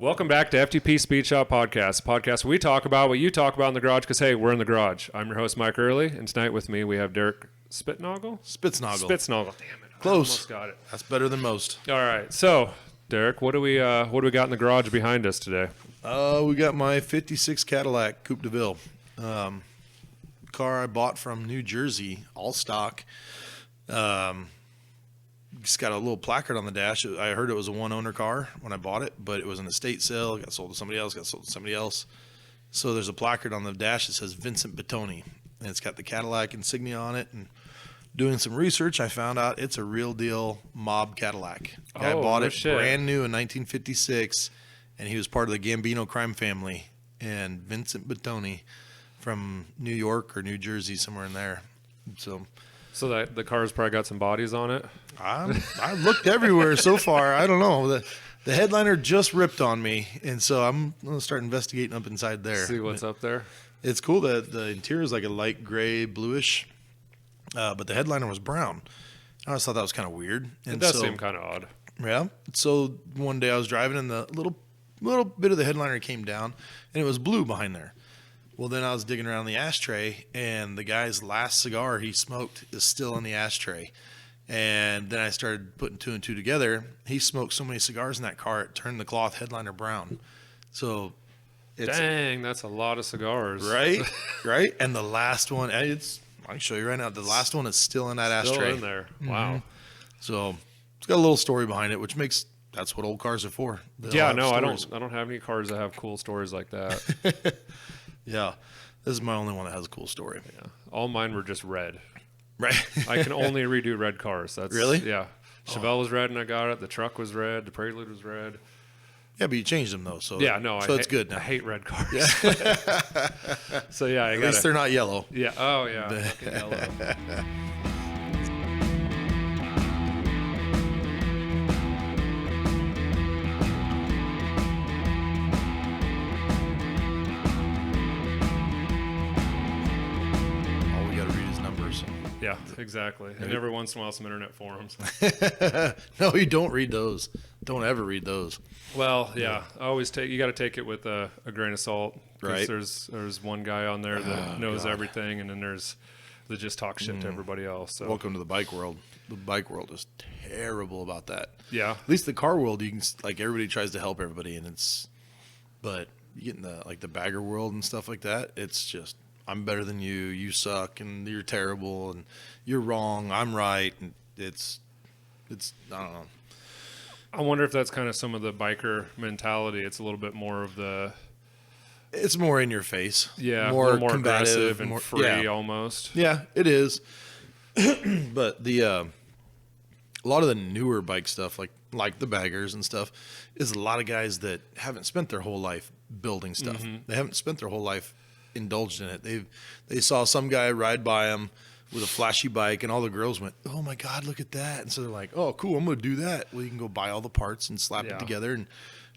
Welcome back to FTP Speed Shop Podcast. Podcast we talk about what you talk about in the garage because, hey, we're in the garage. I'm your host, Mike Early, and tonight with me we have Derek Spitsnogle. Spitsnogle. Damn it. Close. I almost got it. That's better than most. All right. So, Derek, what do we got in the garage behind us today? We got my 56 Cadillac Coupe de Ville. Car I bought from New Jersey, all stock. It's got a little placard on the dash. I heard it was a one-owner car when I bought it, but it was an estate sale. It got sold to somebody else, So there's a placard on the dash that says Vincent Bottoni, and it's got the Cadillac insignia on it. And doing some research, I found out it's a real deal mob Cadillac. Guy bought it brand new in 1956, and he was part of the Gambino crime family. And Vincent Bottoni from New York or New Jersey, somewhere in there. So that the car's probably got some bodies on it. I looked everywhere so far. I don't know. The headliner just ripped on me, and so I'm going to start investigating up inside there. See what's up there. It's cool that the interior is like a light gray, bluish, but the headliner was brown. I always thought that was kind of weird. And it does seem kind of odd. Yeah. So one day I was driving, and the little bit of the headliner came down, and it was blue behind there. Well, then I was digging around the ashtray, and the guy's last cigar he smoked is still in the ashtray. And then I started putting two and two together. He smoked so many cigars in that car, it turned the cloth headliner brown. So, dang, that's a lot of cigars. Right, right. And the last one, I can show you right now. The last one is still in that ashtray. Still in there. Wow. Mm-hmm. So it's got a little story behind it, which makes that's what old cars are for. Yeah, no, I don't have any cars that have cool stories like that. Yeah, this is my only one that has a cool story. Yeah, all mine were just red. Right. I can only redo red cars. That's really? Yeah. Chevelle was red and I got it. The truck was red. The Prelude was red. Yeah, but you changed them though, so yeah, no, so it's good now. I hate red cars. Yeah. So yeah, at least they're not yellow. Yeah. Oh yeah. Fucking yellow. Yeah, exactly. And every once in a while, some internet forums. No, you don't read those. Don't ever read those. Well, yeah. You got to take it with a grain of salt. Right. There's one guy on there that knows everything, and then there's that just talk shit to everybody else. So. Welcome to the bike world. The bike world is terrible about that. Yeah. At least the car world, you can everybody tries to help everybody, but you get in the bagger world and stuff like that. It's just. I'm better than you, you suck, and you're terrible, and you're wrong, I'm right, and it's I don't know. I wonder if that's kind of some of the biker mentality. It's a little bit more of it's more in your face. Yeah, more aggressive and free almost. Yeah, it is. But a lot of the newer bike stuff, like the baggers and stuff, is a lot of guys that haven't spent their whole life building stuff. Mm-hmm. They haven't spent their whole life indulged in it. They saw some guy ride by them with a flashy bike, and all the girls went, "Oh my God, look at that!" And so they're like, "Oh, cool, I'm gonna do that." Well, you can go buy all the parts and slap it together, and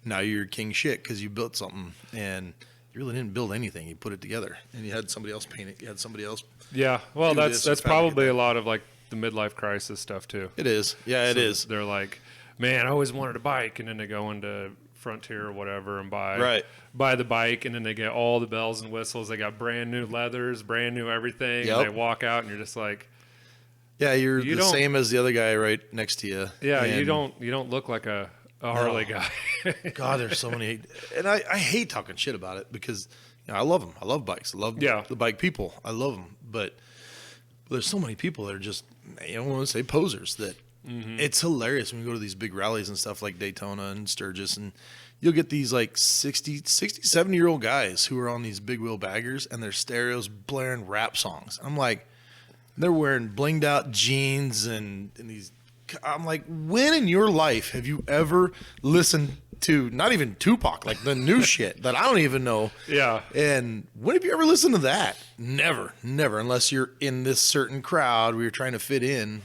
now you're king shit because you built something, and you really didn't build anything. You put it together, and you had somebody else paint it. You had somebody else. Yeah, well, that's probably a lot of the midlife crisis stuff too. It is. Yeah, it is. They're like, "Man, I always wanted a bike," and then they go into Frontier or whatever and buy the bike, and then they get all the bells and whistles. They got brand new leathers, brand new everything. Yep. And they walk out and you're just like, yeah, you're the same as the other guy right next to you. Yeah, you don't look like a Harley guy. God, there's so many, and I hate talking shit about it because I love them. I love bikes. I love the bike people. I love them, but there's so many people that are just, I don't want to say posers that. Mm-hmm. It's hilarious when we go to these big rallies and stuff like Daytona and Sturgis, and you'll get these 60, 70-year-old guys who are on these big wheel baggers and their stereos blaring rap songs. I'm like, they're wearing blinged out jeans and these. I'm like, when in your life have you ever listened to not even Tupac, like the new shit that I don't even know? Yeah. And when have you ever listened to that? Never, unless you're in this certain crowd where you're trying to fit in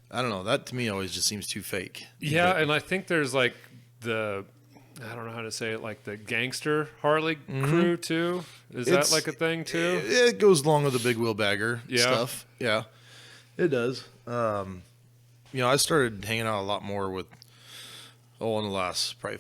I don't know. That to me always just seems too fake. Yeah, and I think there's I don't know how to say it, the gangster Harley crew too. Is that a thing too? It goes along with the big wheel bagger stuff. Yeah, it does. I started hanging out a lot more with in the last probably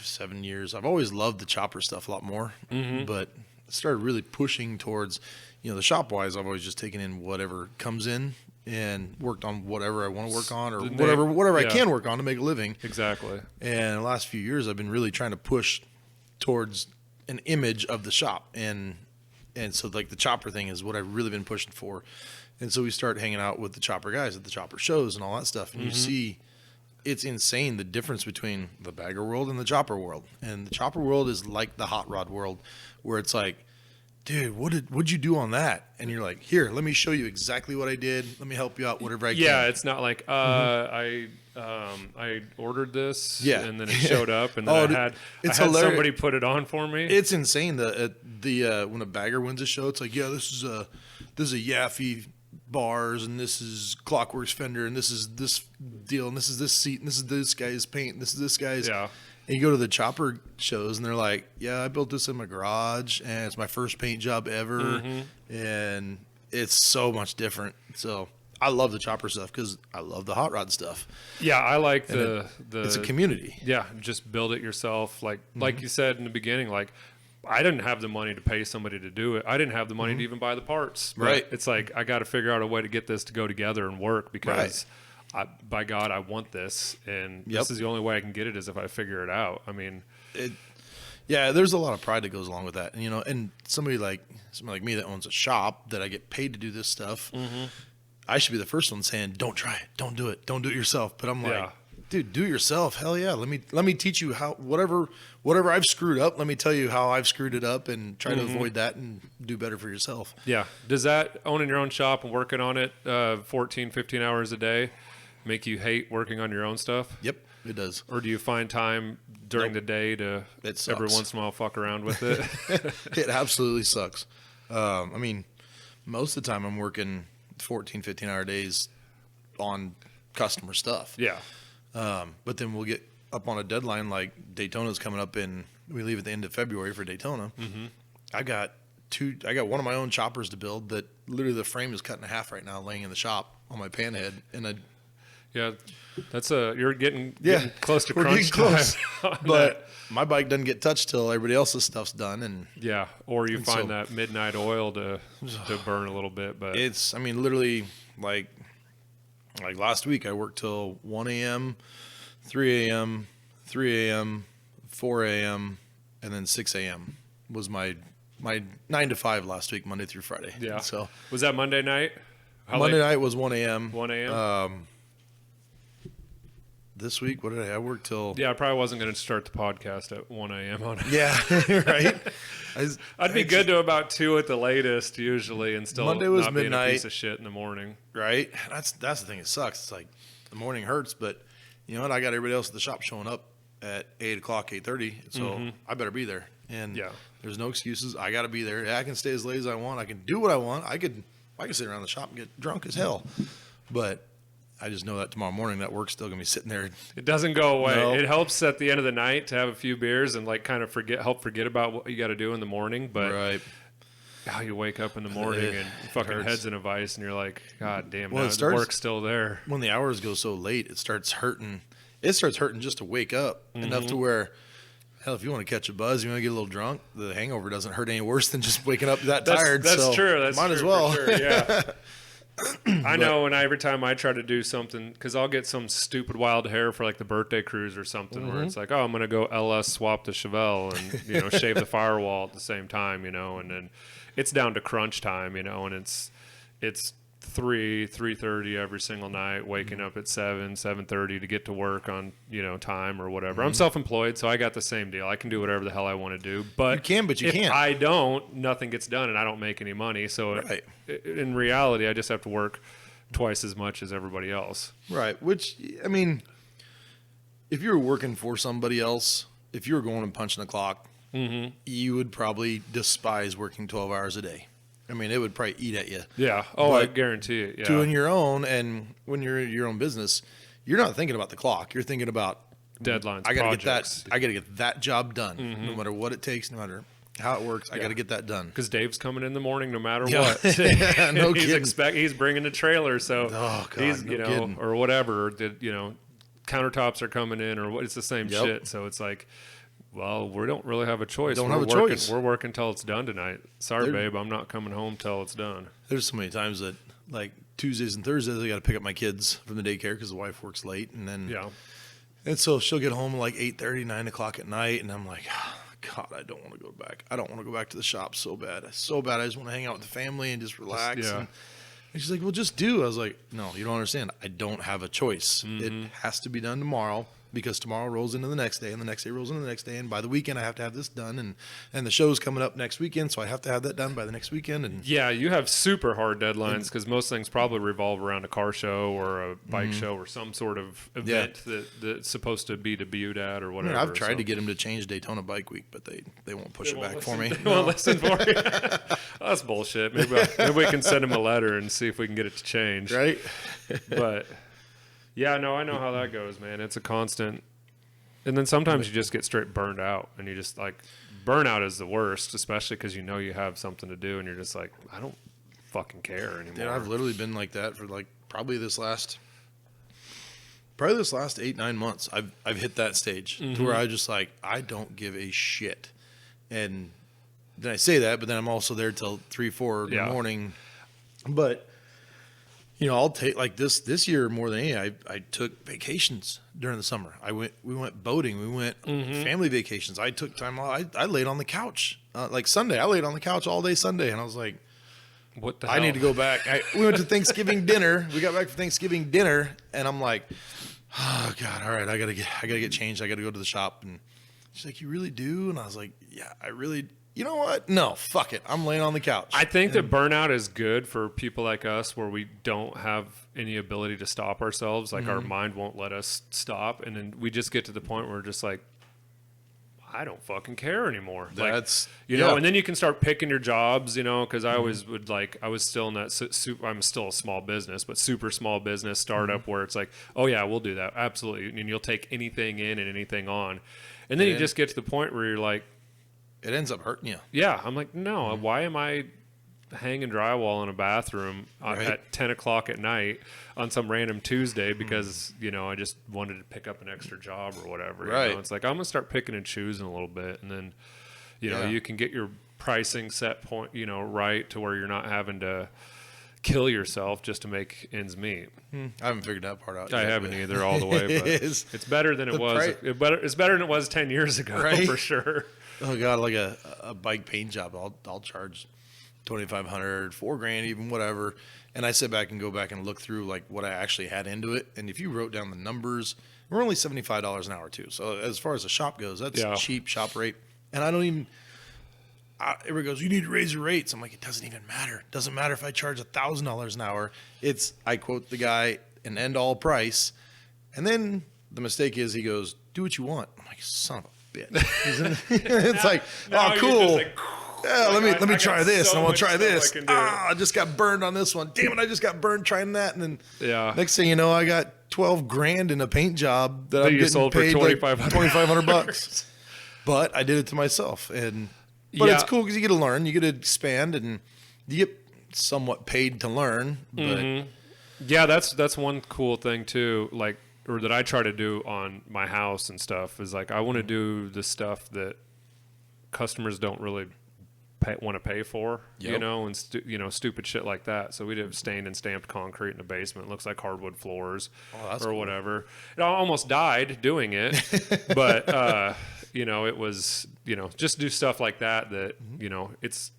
7 years. I've always loved the chopper stuff a lot more, but started really pushing towards, the shop wise. I've always just taken in whatever comes in and worked on whatever I want to work on, or whatever I can work on to make a living. Exactly. And the last few years, I've been really trying to push towards an image of the shop, and so like the chopper thing is what I've really been pushing for. And so we start hanging out with the chopper guys at the chopper shows and all that stuff, and you see. It's insane the difference between the bagger world and the chopper world. And the chopper world is like the hot rod world, where it's like, dude, what'd you do on that? And you're like, here, let me show you exactly what I did. Let me help you out whatever I can. Yeah, it's not like I ordered this and then it showed up and then I had somebody put it on for me. It's insane when a bagger wins a show, it's like, yeah, this is a Yaffe bars, and this is Clockworks fender, and this is this deal, and this is this seat, and this is this guy's paint, and this is this guy's. Yeah. And you go to the chopper shows, and they're like, yeah, I built this in my garage, and it's my first paint job ever, and it's so much different. So I love the chopper stuff because I love the hot rod stuff. Yeah, I like it's a community. Yeah, just build it yourself. Like you said in the beginning, like, I didn't have the money to pay somebody to do it. I didn't have the money to even buy the parts. Right. It's like, I got to figure out a way to get this to go together and work because, by God, I want this. And this is the only way I can get it is if I figure it out. I mean. There's a lot of pride that goes along with that. And, and somebody like me that owns a shop that I get paid to do this stuff, I should be the first one saying, don't try it. Don't do it. Don't do it yourself. But I'm like, dude, do it yourself. Hell yeah. Let me teach you how, whatever I've screwed up, let me tell you how I've screwed it up and try to avoid that and do better for yourself. Yeah. Does that, owning your own shop and working on it 14, 15 hours a day, make you hate working on your own stuff? Yep, it does. Or do you find time during the day to every once in a while fuck around with it? It absolutely sucks. I mean, most of the time I'm working 14, 15-hour days on customer stuff. Yeah. But then we'll get up on a deadline, like Daytona's coming up we leave at the end of February for Daytona. I got one of my own choppers to build that literally the frame is cut in half right now, laying in the shop on my panhead. And you're getting close to crunch time. But my bike doesn't get touched till everybody else's stuff's done. And or you find that midnight oil to burn a little bit. But it's, I mean, literally like last week I worked till 1 a.m., 3 a.m., 3 a.m., 4 a.m., and then 6 a.m. was my 9 to 5 last week, Monday through Friday. Yeah. And so was that Monday night? Monday night was 1 a.m. 1 a.m. This week, I worked till... Yeah, I probably wasn't going to start the podcast at 1 a.m. on it. Yeah, right? I'd be good to about 2 at the latest usually and still Monday was not midnight, being a piece of shit in the morning. Right? That's the thing. It sucks. It's like the morning hurts, but you know what? I got everybody else at the shop showing up at 8 o'clock, 8:30, so I better be there. And there's no excuses. I got to be there. I can stay as late as I want. I can do what I want. I can sit around the shop and get drunk as hell. But I just know that tomorrow morning that work's still going to be sitting there. It doesn't go away. No. It helps at the end of the night to have a few beers and like kind of help forget about what you got to do in the morning. But how you wake up in the morning and fucking head's in a vice and you're like, God damn, the work's still there. When the hours go so late, it starts hurting. It starts hurting just to wake up enough to where, hell, if you want to catch a buzz, you want to get a little drunk, the hangover doesn't hurt any worse than just waking up that tired. That's true. That's might true, as well. For sure, yeah. I know, and every time I try to do something, because I'll get some stupid wild hair for like the birthday cruise or something, where it's like, oh, I'm going to go LS swap the Chevelle and shave the firewall at the same time, and then it's down to crunch time, and it's 3:30 every single night, waking up at 7:30 to get to work on time or whatever. I'm self-employed, so I got the same deal. I can do whatever the hell I want to do, but you can, but you can't. I don't, nothing gets done, and I don't make any money. So in reality, I just have to work twice as much as everybody else. Right. Which, I mean, if you were working for somebody else, if you were going and punching the clock, you would probably despise working 12 hours a day. I mean, it would probably eat at you. Yeah. Oh, I guarantee it. Yeah. Doing your own, and when you're in your own business, you're not thinking about the clock. You're thinking about deadlines. I got to get that job done, no matter what it takes, no matter how it works. I got to get that done. Because Dave's coming in the morning, no matter what. No he's kidding. He's bringing a trailer, so God, he's no kidding. or whatever. countertops are coming in, or what? It's the same shit. So it's like, well, we don't really have a choice. We're working till it's done tonight. Sorry, babe, I'm not coming home till it's done. There's so many times that, like, Tuesdays and Thursdays, I got to pick up my kids from the daycare because the wife works late. And then, and so she'll get home like 8:30, 9 o'clock at night. And I'm like, oh, God, I don't want to go back. I don't want to go back to the shop so bad. So bad. I just want to hang out with the family and just relax. And she's like, well, just do. I was like, no, you don't understand. I don't have a choice. It has to be done tomorrow. Because tomorrow rolls into the next day, and the next day rolls into the next day, and by the weekend I have to have this done, and the show's coming up next weekend, so I have to have that done by the next weekend. And yeah, you have super hard deadlines because most things probably revolve around a car show or a bike show or some sort of event that's supposed to be debuted at or whatever. I've tried to get them to change Daytona Bike Week, but they won't push it back for me. They won't listen for you. That's bullshit. Maybe we can send them a letter and see if we can get it to change. Right? But yeah, no, I know how that goes, man. It's a constant. And then sometimes you just get straight burned out, and you just like, burnout is the worst, especially because you know you have something to do, and you're just like, I don't fucking care anymore. Dude, I've literally been like that for like probably this last 8-9 months. I've hit that stage to where I just like, I don't give a shit. And then I say that, but then I'm also there till 3-4 in the morning. But you know, I'll take like this year more than any. I took vacations during the summer. We went boating. We went family vacations. I took time off. I laid on the couch like Sunday. I laid on the couch all day Sunday, and I was like, "What the hell? I need to go back." We went to Thanksgiving dinner. We got back from Thanksgiving dinner, and I'm like, "Oh God, all right, I gotta get changed. I gotta go to the shop." And she's like, "You really do?" And I was like, "Yeah, I really." You know what? No, fuck it. I'm laying on the couch. I think that burnout is good for people like us where we don't have any ability to stop ourselves. Like our mind won't let us stop. And then we just get to the point where we're just like, I don't fucking care anymore. That's, like, you know, and then you can start picking your jobs, you know, because I always would like, I was still in that, I'm still a small business, but super small business startup where it's like, oh yeah, we'll do that. Absolutely. And you'll take anything in and anything on. And then you just get to the point where you're like, it ends up hurting you. Yeah. I'm like, no, why am I hanging drywall in a bathroom at 10 o'clock at night on some random Tuesday because, you know, I just wanted to pick up an extra job or whatever. Right. You know? It's like, I'm going to start picking and choosing a little bit. And then, you know, you can get your pricing set point, you know, right to where you're not having to kill yourself just to make ends meet. I haven't figured that part out yet. I haven't either all the way, but it's better than it was. It's better than it was 10 years ago, for sure. Oh God, like a bike paint job, I'll charge $2,500, $4,000, even whatever. And I sit back and go back and look through like what I actually had into it. And if you wrote down the numbers, we're only $75 an hour too. So as far as the shop goes, that's cheap shop rate. And I don't even. Everybody goes, you need to raise your rates. I'm like, it doesn't even matter. It doesn't matter if I charge $1,000 an hour. I quote the guy an end all price. And then the mistake is he goes, do what you want. I'm like, son of a bitch. It's like, oh, cool. Like, yeah, let me try this. So and I want to try this. I just got burned on this one. Damn it, I just got burned trying that. And then next thing you know, I got $12,000 in a paint job that I'm getting paid like $2,500. But I did it to myself. But it's cool because you get to learn, you get to expand, and you get somewhat paid to learn. But yeah, that's one cool thing too. Like, or that I try to do on my house and stuff is like I want to do the stuff that customers don't really want to pay for, you know, and stupid shit like that. So we did stained and stamped concrete in the basement. It looks like hardwood floors or whatever. It almost died doing it, but you know, it was, you know, just do stuff like that you know, it's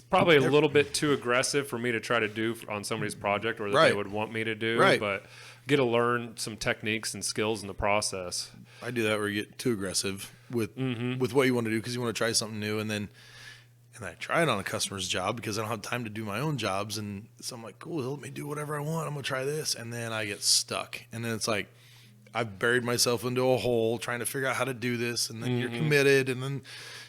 probably a little bit too aggressive for me to try to do on somebody's project or that they would want me to do, but get to learn some techniques and skills in the process. I do that where you get too aggressive with what you want to do because you want to try something new, and I try it on a customer's job because I don't have time to do my own jobs, and so I'm like, cool, let me do whatever I want. I'm gonna try this, and then I get stuck, and then it's like I've buried myself into a hole trying to figure out how to do this, and then you're committed, and then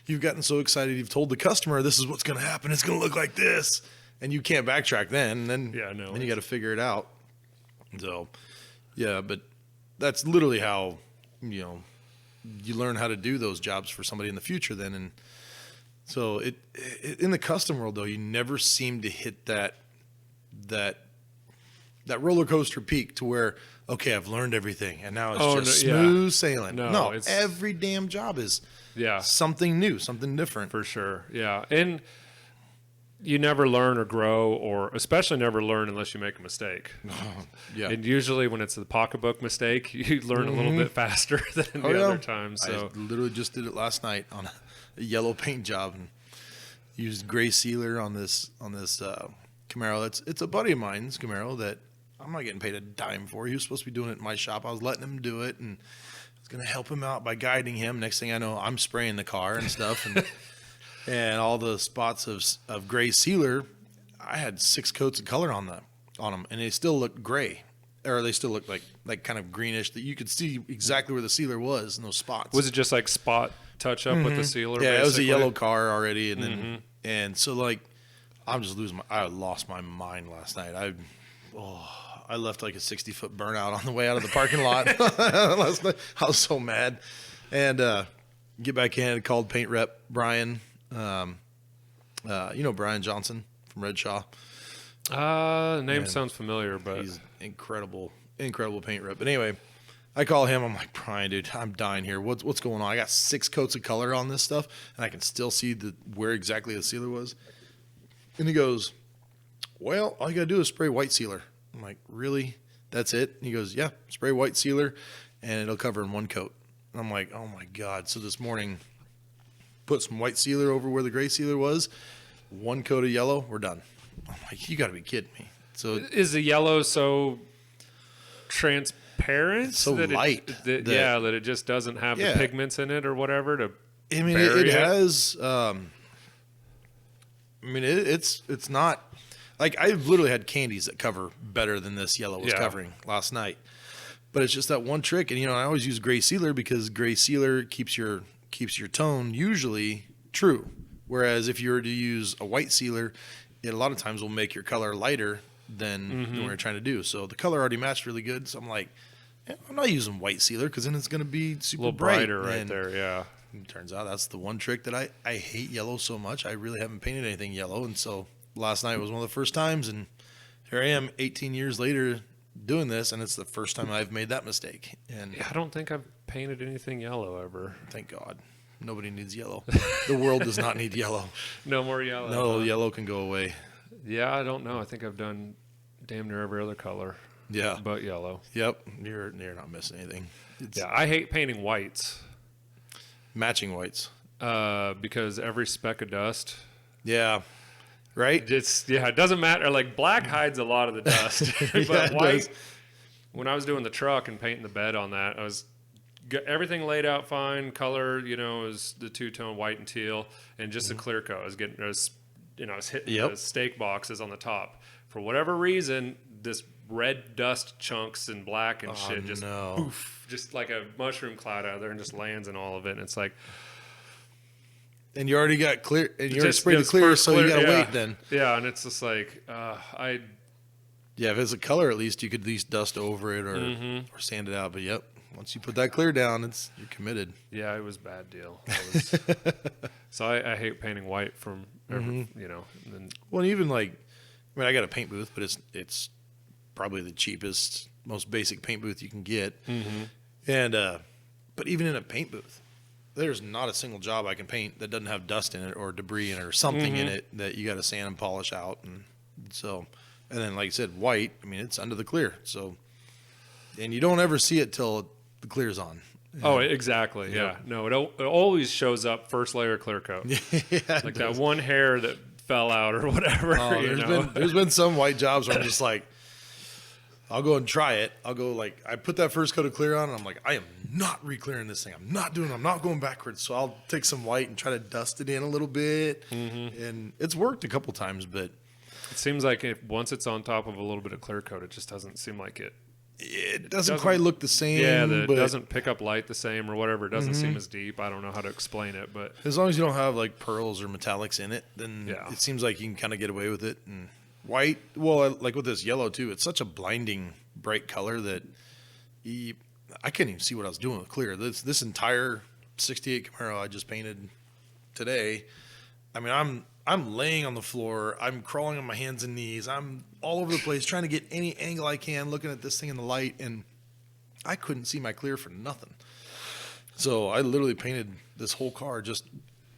you've gotten so excited you've told the customer this is what's going to happen, it's going to look like this, and you can't backtrack then, and then then you got to figure it out. So yeah, but that's literally how, you know, you learn how to do those jobs for somebody in the future then. And so it in the custom world though, you never seem to hit that roller coaster peak to where, okay, I've learned everything and now it's just smooth sailing. No, every damn job is something new, something different. For sure. Yeah. And you never learn or grow, or especially never learn unless you make a mistake. Yeah. And usually when it's the pocketbook mistake, you learn a little bit faster than the other times. So I literally just did it last night on a yellow paint job and used gray sealer on this Camaro. It's a buddy of mine's Camaro that I'm not getting paid a dime for. He was supposed to be doing it in my shop. I was letting him do it, and I was going to help him out by guiding him. Next thing I know, I'm spraying the car and stuff, and all the spots of gray sealer. I had 6 coats of color on them, and they still looked gray, or they still looked like kind of greenish. That you could see exactly where the sealer was in those spots. Was it just like spot touch up with the sealer? Yeah, basically? It was a yellow car already, and then and so like I'm just I lost my mind last night. I left like a 60-foot burnout on the way out of the parking lot last night. I was so mad. And get back in, called paint rep Brian. You know Brian Johnson from Red Shaw. Name sounds familiar, but he's incredible paint rep. But anyway, I call him. I'm like, Brian, dude, I'm dying here. What's going on? I got 6 coats of color on this stuff, and I can still see where exactly the sealer was. And he goes, well, all you got to do is spray white sealer. I'm like, really? That's it? And he goes, yeah, spray white sealer, and it'll cover in 1 coat. And I'm like, oh, my God. So this morning, put some white sealer over where the gray sealer was, 1 coat of yellow, we're done. I'm like, you got to be kidding me. So is the yellow so transparent? So light. That it just doesn't have the pigments in it or whatever to I mean, it has it's not like I've literally had candies that cover better than this yellow was covering last night. But it's just that one trick, and I always use gray sealer because gray sealer keeps your tone usually true. Whereas if you were to use a white sealer, it a lot of times will make your color lighter than what you're trying to do. So the color already matched really good. So I'm like, I'm not using white sealer because then it's going to be super a little brighter right there. Yeah. It turns out that's the one trick that I hate yellow so much. I really haven't painted anything yellow. And so last night was one of the first times. And here I am 18 years later doing this. And it's the first time I've made that mistake. And I don't think I've painted anything yellow ever. Thank God. Nobody needs yellow. The world does not need yellow. No more yellow. No, yellow can go away. Yeah, I don't know. I think I've done damn near every other color. Yeah. But yellow. Yep. You're not missing anything. I hate painting whites. Matching whites. Because every speck of dust. Yeah. Right? It doesn't matter. Like black hides a lot of the dust. But white, when I was doing the truck and painting the bed on that, I was everything laid out fine. Color, is the 2-tone white and teal, and just a clear coat. I was hitting the stake boxes on the top. For whatever reason, this red dust chunks and black and shit just poof, just like a mushroom cloud out there and just lands in all of it. And it's like, and you already got clear, and you already sprayed the clear, so you got to wait then. Yeah, and it's just like, if it's a color, at least you could at least dust over it or sand it out. But once you put that clear down, you're committed. Yeah, it was a bad deal. So I hate painting white from, and then, well, even I got a paint booth, but it's probably the cheapest, most basic paint booth you can get. And but even in a paint booth, there's not a single job I can paint that doesn't have dust in it or debris in it or something in it that you got to sand and polish out. And then like I said, white, it's under the clear. So, and you don't ever see it till the clear's on. Oh, exactly. Yeah. No, it always shows up first layer clear coat. Like that one hair that fell out or whatever. There's been some white jobs where I'm just like, I'll go and try it. I'll go I put that first coat of clear on and I'm like, I am not re-clearing this thing. I'm not going backwards. So I'll take some white and try to dust it in a little bit. And it's worked a couple times, but it seems like once it's on top of a little bit of clear coat, it just doesn't seem like it. It doesn't quite look the same. Yeah, it doesn't pick up light the same or whatever. It doesn't seem as deep. I don't know how to explain it, but as long as you don't have pearls or metallics in it, then it seems like you can kind of get away with it. And white, well, like with this yellow too, it's such a blinding bright color that I couldn't even see what I was doing with clear. This entire '68 Camaro I just painted today. I'm I'm laying on the floor. I'm crawling on my hands and knees. I'm all over the place trying to get any angle I can, looking at this thing in the light, and I couldn't see my clear for nothing. So I literally painted this whole car just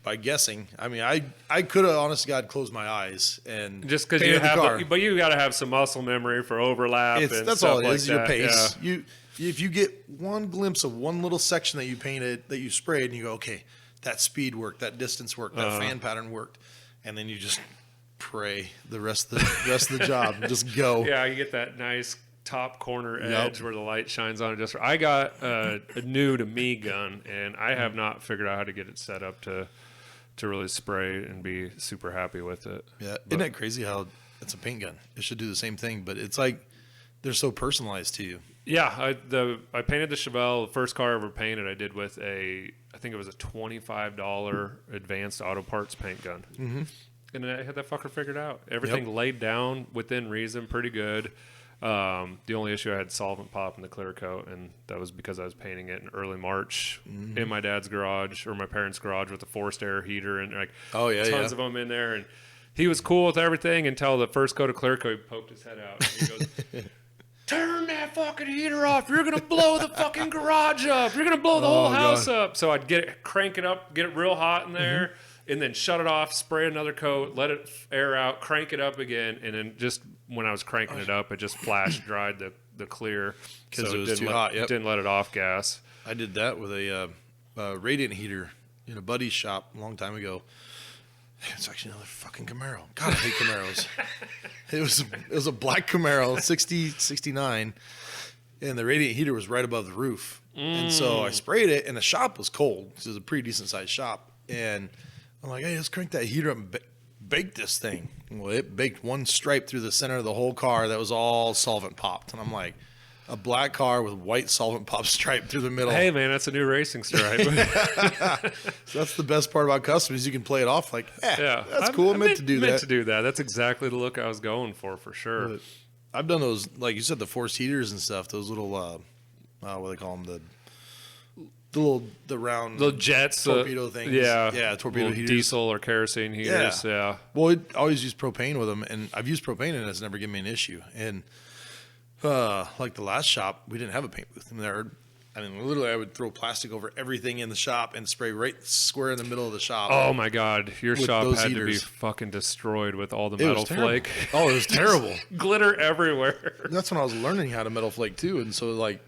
by guessing. I mean, I could have, honest to God, closed my eyes and just because you have, but you got to have some muscle memory for overlap. That's all it is. Your pace. Yeah. If you get one glimpse of one little section that you painted, that you sprayed, and you go, okay, that speed worked, that distance worked, that fan pattern worked, and then you just pray the rest of the job. Just go. Yeah, you get that nice top corner edge where the light shines on it. I got a new to me gun, and I have not figured out how to get it set up to really spray and be super happy with it. Yeah, isn't that crazy how it's a paint gun? It should do the same thing, but it's like they're so personalized to you. Yeah, I painted the Chevelle. The first car I ever painted, I did with I think it was a $25 advanced auto parts paint gun. Mm-hmm. And I had that fucker figured out. Everything laid down within reason, pretty good. The only issue, I had solvent pop in the clear coat, and that was because I was painting it in early March in my dad's garage or my parents' garage with a forced air heater and like tons of them in there. And he was cool with everything until the first coat of clear coat, he poked his head out. And he goes, turn that fucking heater off. You're going to blow the fucking garage up. You're going to blow the whole house up. So I'd crank it up, get it real hot in there, and then shut it off, spray another coat, let it air out, crank it up again. And then just when I was cranking it up, it just flash dried the clear. Because it was too hot. It didn't let it off gas. I did that with a radiant heater in a buddy's shop a long time ago. It's actually another fucking Camaro. God, I hate Camaros. It was a black Camaro, 69, and the radiant heater was right above the roof. And so I sprayed it, and the shop was cold. This is a pretty decent sized shop. And I'm like, hey, let's crank that heater up and bake this thing. Well, it baked one stripe through the center of the whole car that was all solvent popped. And I'm like, a black car with white solvent pop stripe through the middle. Hey, man, that's a new racing stripe. So that's the best part about custom is you can play it off like, that's cool. I meant to do that. That's exactly the look I was going for sure. But I've done those, like you said, the forced heaters and stuff. Those little, what do they call them? The round little jets, torpedo things. Yeah, torpedo heaters. Diesel or kerosene heaters. Yeah. Well, I always use propane with them, and I've used propane, and it's never given me an issue. And like the last shop, we didn't have a paint booth in there. I mean, literally, I would throw plastic over everything in the shop and spray right square in the middle of the shop. Oh my God, your shop had to be fucking destroyed with all the metal flake. Oh, it was terrible. Glitter everywhere. That's when I was learning how to metal flake too, and so like,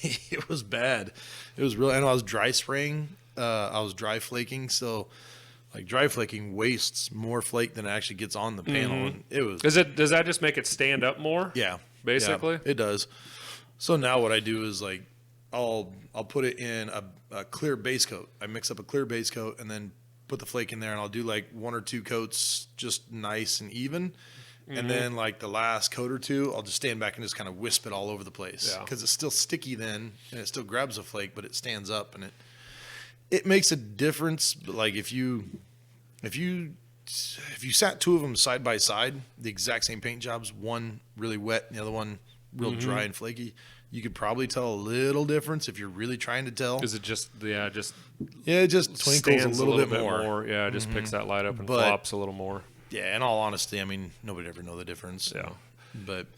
it was bad. It was really. I know I was dry spraying. I was dry flaking, so. Like dry flaking wastes more flake than it actually gets on the panel. And it was. Does that just make it stand up more? Yeah, basically it does. So now what I do is like I'll put it in a clear base coat. I mix up a clear base coat and then put the flake in there, and I'll do like one or two coats just nice and even. And then like the last coat or two, I'll just stand back and just kind of wisp it all over the place because it's still sticky then, and it still grabs the flake, but it stands up and it makes a difference. But like if you sat two of them side by side, the exact same paint jobs, one really wet and the other one real dry and flaky, you could probably tell a little difference if you're really trying to tell. Is it just it just twinkles a little bit more. Yeah, it just picks that light up and flops a little more. Yeah, in all honesty, I mean, nobody ever know the difference. Yeah. But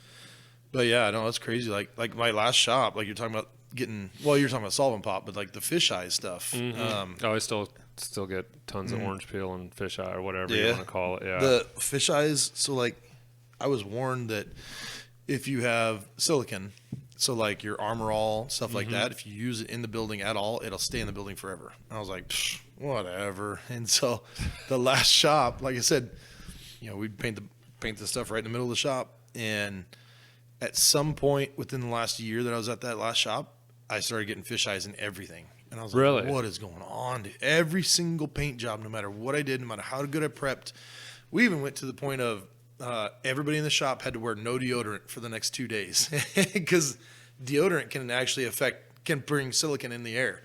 yeah, no, it's crazy. Like my last shop, like you're talking about you're talking about solvent pop, but like the fisheye stuff. I still get tons of orange peel and fisheye or whatever you want to call it. Yeah. The fisheyes, so like I was warned that if you have silicon, so like your Armor All, stuff like that, if you use it in the building at all, it'll stay in the building forever. And I was like, whatever. And so the last shop, like I said, we'd paint the stuff right in the middle of the shop. And at some point within the last year that I was at that last shop, I started getting fisheyes in everything. And I was like, what is going on? Dude? Every single paint job, no matter what I did, no matter how good I prepped, we even went to the point of everybody in the shop had to wear no deodorant for the next 2 days because deodorant can bring silicon in the air.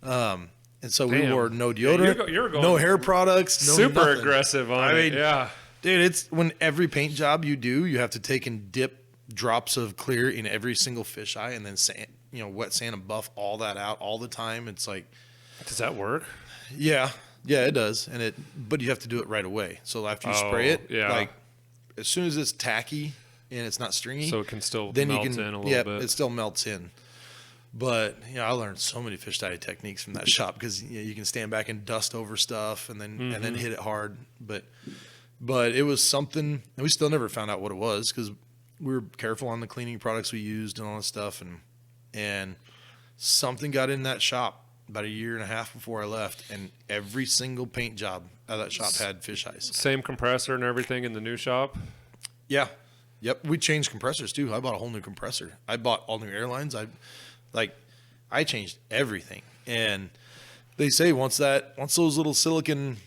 And so we wore no deodorant, you're going no hair products, super nothing. Aggressive on it. Yeah. Dude, it's when every paint job you do, you have to take and dip drops of clear in every single fisheye and then sand, wet sand and buff all that out all the time. It's like, does that work? Yeah. Yeah, it does, but you have to do it right away. So after you spray it, like as soon as it's tacky and it's not stringy, so it can still melt in a little bit. It still melts in. But I learned so many fish dye techniques from that shop because you can stand back and dust over stuff and then hit it hard. But it was something, and we still never found out what it was because we were careful on the cleaning products we used and all that stuff, and something got in that shop about a year and a half before I left, and every single paint job out of that shop had fish ice. Same compressor and everything in the new shop? Yeah. Yep. We changed compressors too. I bought a whole new compressor. I bought all new airlines. I changed everything. And they say once those little silicon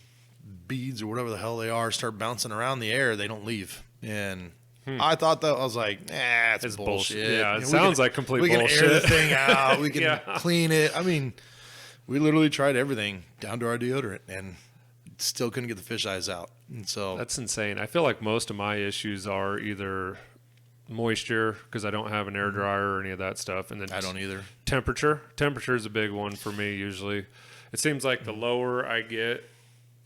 beads or whatever the hell they are start bouncing around the air, they don't leave. And I thought that, I was like, it's bullshit. Yeah, it sounds like complete bullshit. We can air the thing out. We can clean it. I mean, we literally tried everything down to our deodorant and still couldn't get the fish eyes out. And so that's insane. I feel like most of my issues are either moisture because I don't have an air dryer or any of that stuff, and then I don't either. Temperature is a big one for me usually. It seems like the lower I get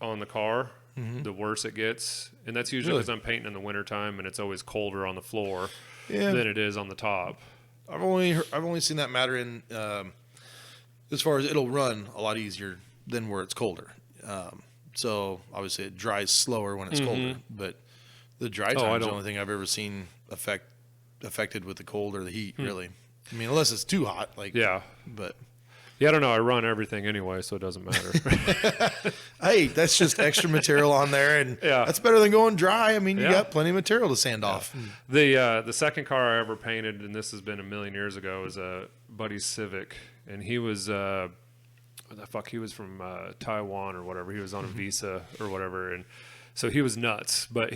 on the car, the worse it gets, and that's usually because I'm painting in the wintertime and it's always colder on the floor than it is on the top. I've only seen that matter in as far as it'll run a lot easier than where it's colder. So obviously it dries slower when it's colder, but the dry time is the only thing I've ever seen affected with the cold or the heat, really. I mean, unless it's too hot, but I don't know. I run everything anyway, so it doesn't matter. Hey, that's just extra material on there, and that's better than going dry. I mean, you got plenty of material to sand off. The second car I ever painted, and this has been a million years ago, was a buddy's Civic, and he was he was from Taiwan or whatever. He was on a visa or whatever, and so he was nuts. But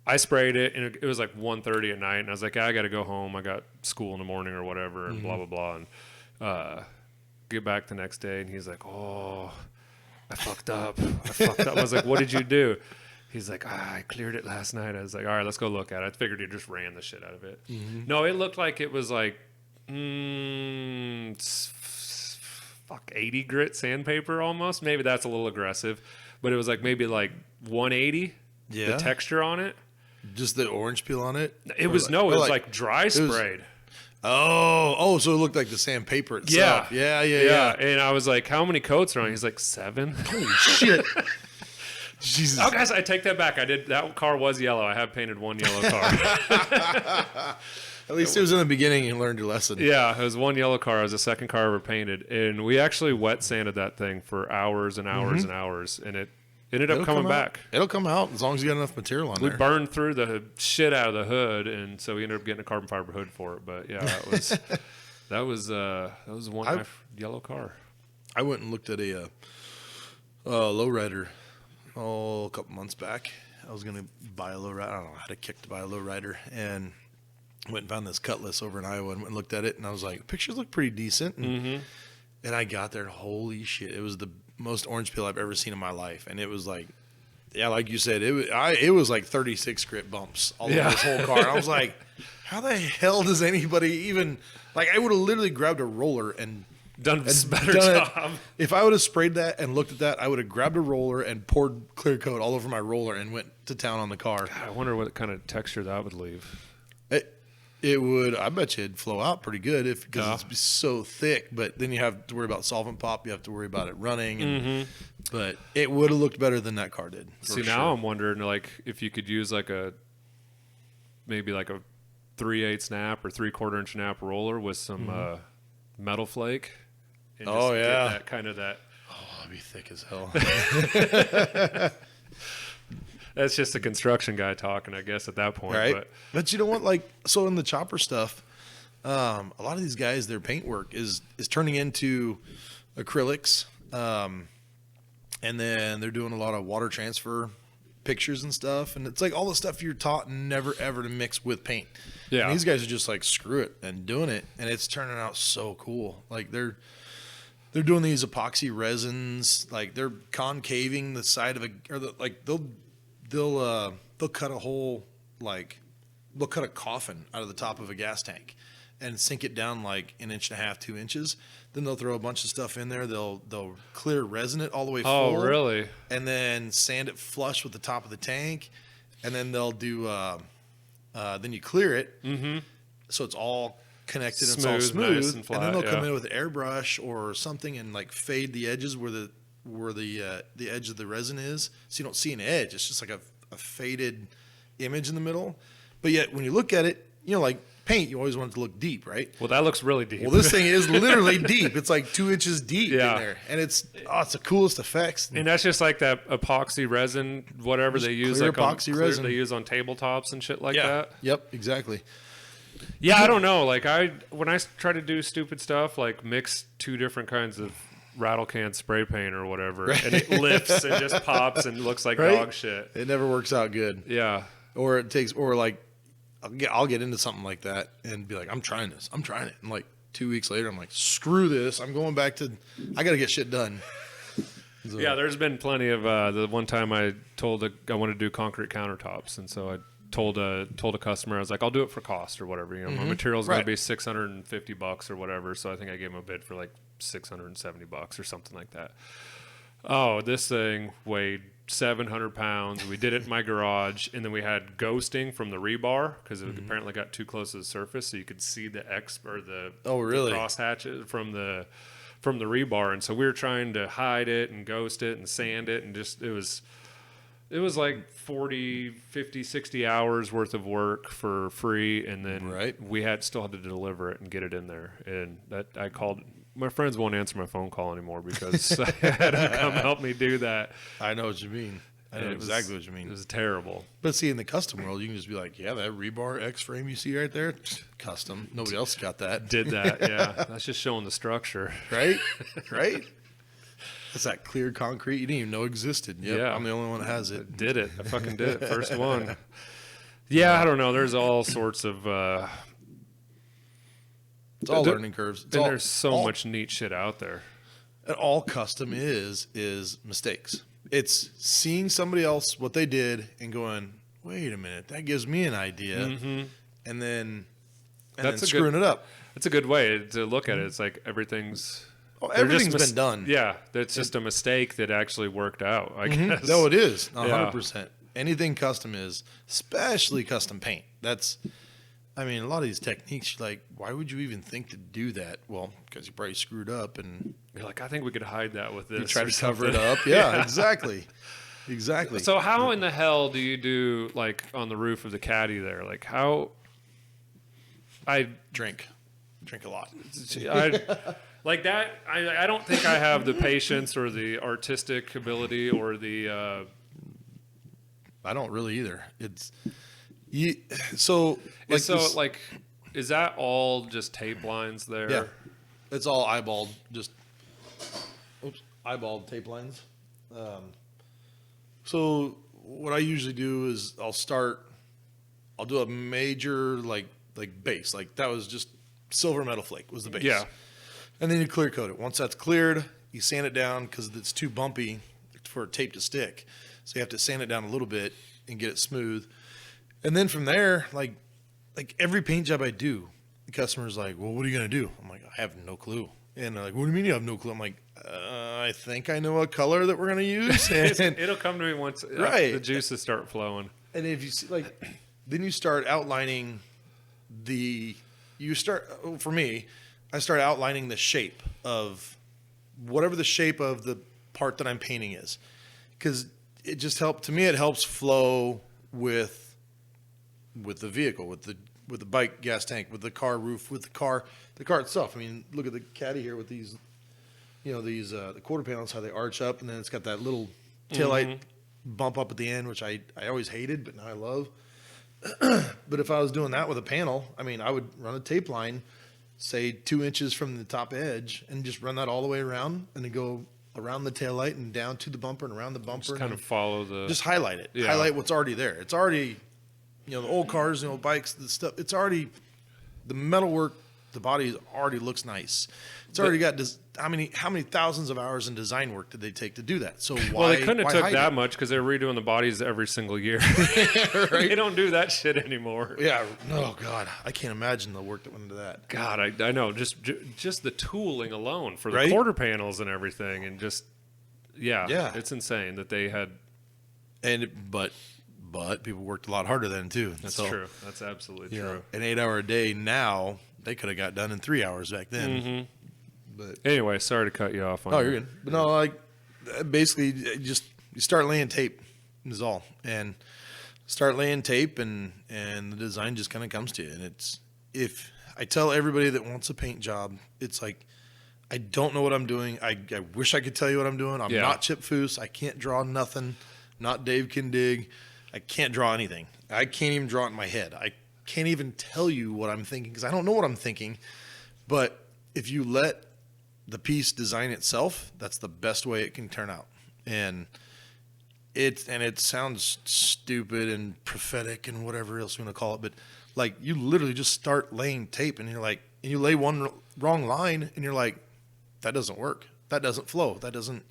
I sprayed it, and it was like 1:30 at night, and I was like, I got to go home. I got school in the morning or whatever, and blah blah blah, and get back the next day, and he's like, I fucked up. I was like, what did you do? He's like, I cleared it last night. I was like, all right, let's go look at it. I figured he just ran the shit out of it. No, it looked like it was like 80 grit sandpaper almost. Maybe that's a little aggressive, but it was like maybe like 180. The texture on it. Just the orange peel on it? It was like dry sprayed. So it looked like the sandpaper itself. Yeah. And I was like, how many coats are on? He's like, 7. Holy shit. Jesus. Oh, guys, I take that back. That car was yellow. I have painted one yellow car. At least it was in the beginning. You learned your lesson. Yeah, it was one yellow car. It was the second car I ever painted. And we actually wet sanded that thing for hours and hours and hours. And it ended up coming back. It'll come out as long as you got enough material on there. We burned through the shit out of the hood, and so we ended up getting a carbon fiber hood for it. But yeah, that was one yellow car. I went and looked at a lowrider a couple months back. I was going to buy a lowrider. I don't know how to kick to buy a lowrider, and went and found this Cutlass over in Iowa and went and looked at it, and I was like, pictures look pretty decent. And I got there, and holy shit, it was the most orange peel I've ever seen in my life. And it was like, like you said, it was like 36 grit bumps all over this whole car. And I was like, how the hell does anybody even, like, I would have literally grabbed a roller and done a better job. If I would have sprayed that and looked at that, I would have grabbed a roller and poured clear coat all over my roller and went to town on the car. God, I wonder what kind of texture that would leave. It would, I bet you it'd flow out pretty good because it's so thick, but then you have to worry about solvent pop. You have to worry about it running. But it would have looked better than that car did. Now I'm wondering, like, if you could use maybe like a 3/8 snap or 3/4 inch snap roller with some metal flake. And just get that kind of that. Oh, that'd be thick as hell. That's just a construction guy talking, I guess, at that point. Right. But you know what? Like, so in the chopper stuff, a lot of these guys, their paint work is turning into acrylics. And then they're doing a lot of water transfer pictures and stuff. And it's like all the stuff you're taught never, ever to mix with paint. Yeah. And these guys are just like, screw it and doing it. And it's turning out so cool. Like they're doing these epoxy resins. Like they're concaving the side of they'll cut a hole, like they'll cut a coffin out of the top of a gas tank and sink it down like 1.5 to 2 inches. Then they'll throw a bunch of stuff in there. They'll clear resin it all the way full. Oh, really? And then sand it flush with the top of the tank. And then they'll do, then you clear it. Mm-hmm. So it's all connected and it's all smooth. Nice and flat, and then they'll come in with an airbrush or something and like fade the edges where the edge of the resin is. So you don't see an edge. It's just like a faded image in the middle. But yet when you look at it, like paint, you always want it to look deep, right? Well, that looks really deep. Well, this thing is literally deep. It's like 2 inches deep in there. And it's the coolest effects. And that's just like that epoxy resin, whatever they use. Like epoxy resin. They use on tabletops and shit like that. Yep, exactly. Yeah, I don't know. Like when I try to do stupid stuff, like mix 2 different kinds of rattle can spray paint or whatever, and it lifts and just pops and looks like dog shit. It never works out good. Yeah. Or like, I'll get into something like that and be like, I'm trying this. I'm trying it. And like 2 weeks later, I'm like, screw this. I'm going back to, I got to get shit done. So. Yeah, there's been plenty of, the one time I told I wanted to do concrete countertops. And so I told a customer, I was like, I'll do it for cost or whatever. My material's going to be $650 or whatever. So I think I gave him a bid for like $670 or something like that. Oh, this thing weighed 700 pounds. We did it in my garage, and then we had ghosting from the rebar because it apparently got too close to the surface, so you could see the the cross hatches from the rebar. And so we were trying to hide it and ghost it and sand it, and just it was like 40, 50, 60 hours worth of work for free, and then we still had to deliver it and get it in there. And that I called. My friends won't answer my phone call anymore because I had them come help me do that. I know what you mean. I know exactly what you mean. It was terrible. But see, in the custom world, you can just be like, yeah, that rebar X-frame you see right there, custom. Nobody else got that. Did that, yeah. That's just showing the structure. Right? That's that clear concrete you didn't even know existed. Yep, yeah. I'm the only one that has it. Did it. I fucking did it. First one. Yeah, I don't know. There's all sorts of... It's all learning curves. There's so much neat shit out there. And all custom is mistakes. It's seeing somebody else, what they did, and going, wait a minute, that gives me an idea. Mm-hmm. And then screwing it up. That's a good way to look at it. It's like everything's been done. Yeah, it's just a mistake that actually worked out, I guess. No, it is. 100%. Anything custom is, especially custom paint. A lot of these techniques, like, why would you even think to do that? Well, because you probably screwed up, and you're like, I think we could hide that with this. You try to cover it up. Yeah, exactly. So how in the hell do you do, like, on the roof of the Caddy there? Like, how? I drink a lot. Like that. I don't think I have the patience or the artistic ability or the. I don't really either. Is that all just tape lines there? Yeah, it's all eyeballed, eyeballed tape lines. So what I usually do is I'll do a major like base, like that was just silver metal flake was the base. Yeah, and then you clear coat it. Once that's cleared, you sand it down because it's too bumpy for tape to stick. So you have to sand it down a little bit and get it smooth. And then from there, like every paint job I do, the customer's like, well, what are you going to do? I'm like, I have no clue. And they're like, what do you mean you have no clue? I'm like, I think I know a color that we're going to use. And it'll come to me once the juices start flowing. And if you see, then you start outlining for me, I start outlining the shape of whatever the shape of the part that I'm painting is. Because it just it helps flow with the vehicle, with the bike gas tank, with the car roof, with the car itself. I mean, look at the Caddy here with these, the quarter panels, how they arch up, and then it's got that little taillight bump up at the end, which I always hated, but now I love. But if I was doing that with a panel, I would run a tape line, say 2 inches from the top edge, and just run that all the way around, and then go around the taillight and down to the bumper and around the bumper. Just kind of follow just highlight it. Yeah. Highlight what's already there. It's already, the old cars, bikes, the stuff. It's already, the metalwork The body already looks nice. It's already got how many thousands of hours in design work did they take to do that? So why? Well, they couldn't have took that much because they're redoing the bodies every single year. Right? They don't do that shit anymore. Yeah. Oh God, I can't imagine the work that went into that. God, I know. Just the tooling alone for the quarter panels and everything, and just it's insane that they had. But people worked a lot harder then too. That's true. That's absolutely true. An 8-hour day now, they could have got done in 3 hours back then. Mm-hmm. But anyway, sorry to cut you off. You're good. But no, like basically, just you start laying tape is all, and start laying tape, and the design just kind of comes to you. And if I tell everybody that wants a paint job, it's like I don't know what I'm doing. I wish I could tell you what I'm doing. I'm not Chip Foose. I can't draw nothing. Not Dave Can Dig. I can't draw anything. I can't even draw it in my head. I can't even tell you what I'm thinking because I don't know what I'm thinking. But if you let the piece design itself, that's the best way it can turn out. And it sounds stupid and prophetic and whatever else you want to call it, but like you literally just start laying tape and you're like, and you lay one wrong line and you're like, that doesn't work. That doesn't flow. That doesn't.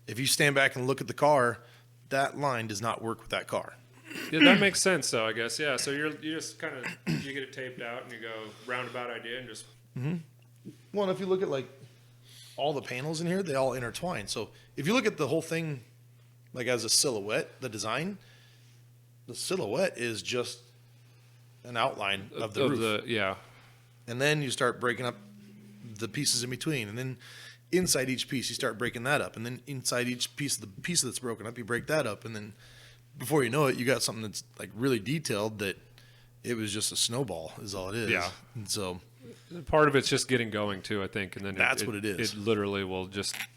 If you stand back and look at the car, that line does not work with that car. Yeah, that makes sense, though, I guess. Yeah, so you just kind of you get it taped out and you go roundabout idea and just. Mm-hmm. Well, and if you look at like all the panels in here, they all intertwine. So if you look at the whole thing, like as a silhouette, the design, the silhouette is just an outline of the roof. And then you start breaking up the pieces in between, and then inside each piece you start breaking that up, and then inside each piece, the piece that's broken up, you break that up, and then before you know it, you got something that's like really detailed that it was just a snowball is all it is. Yeah. And so part of it's just getting going too, I think, and then that's what it is. It literally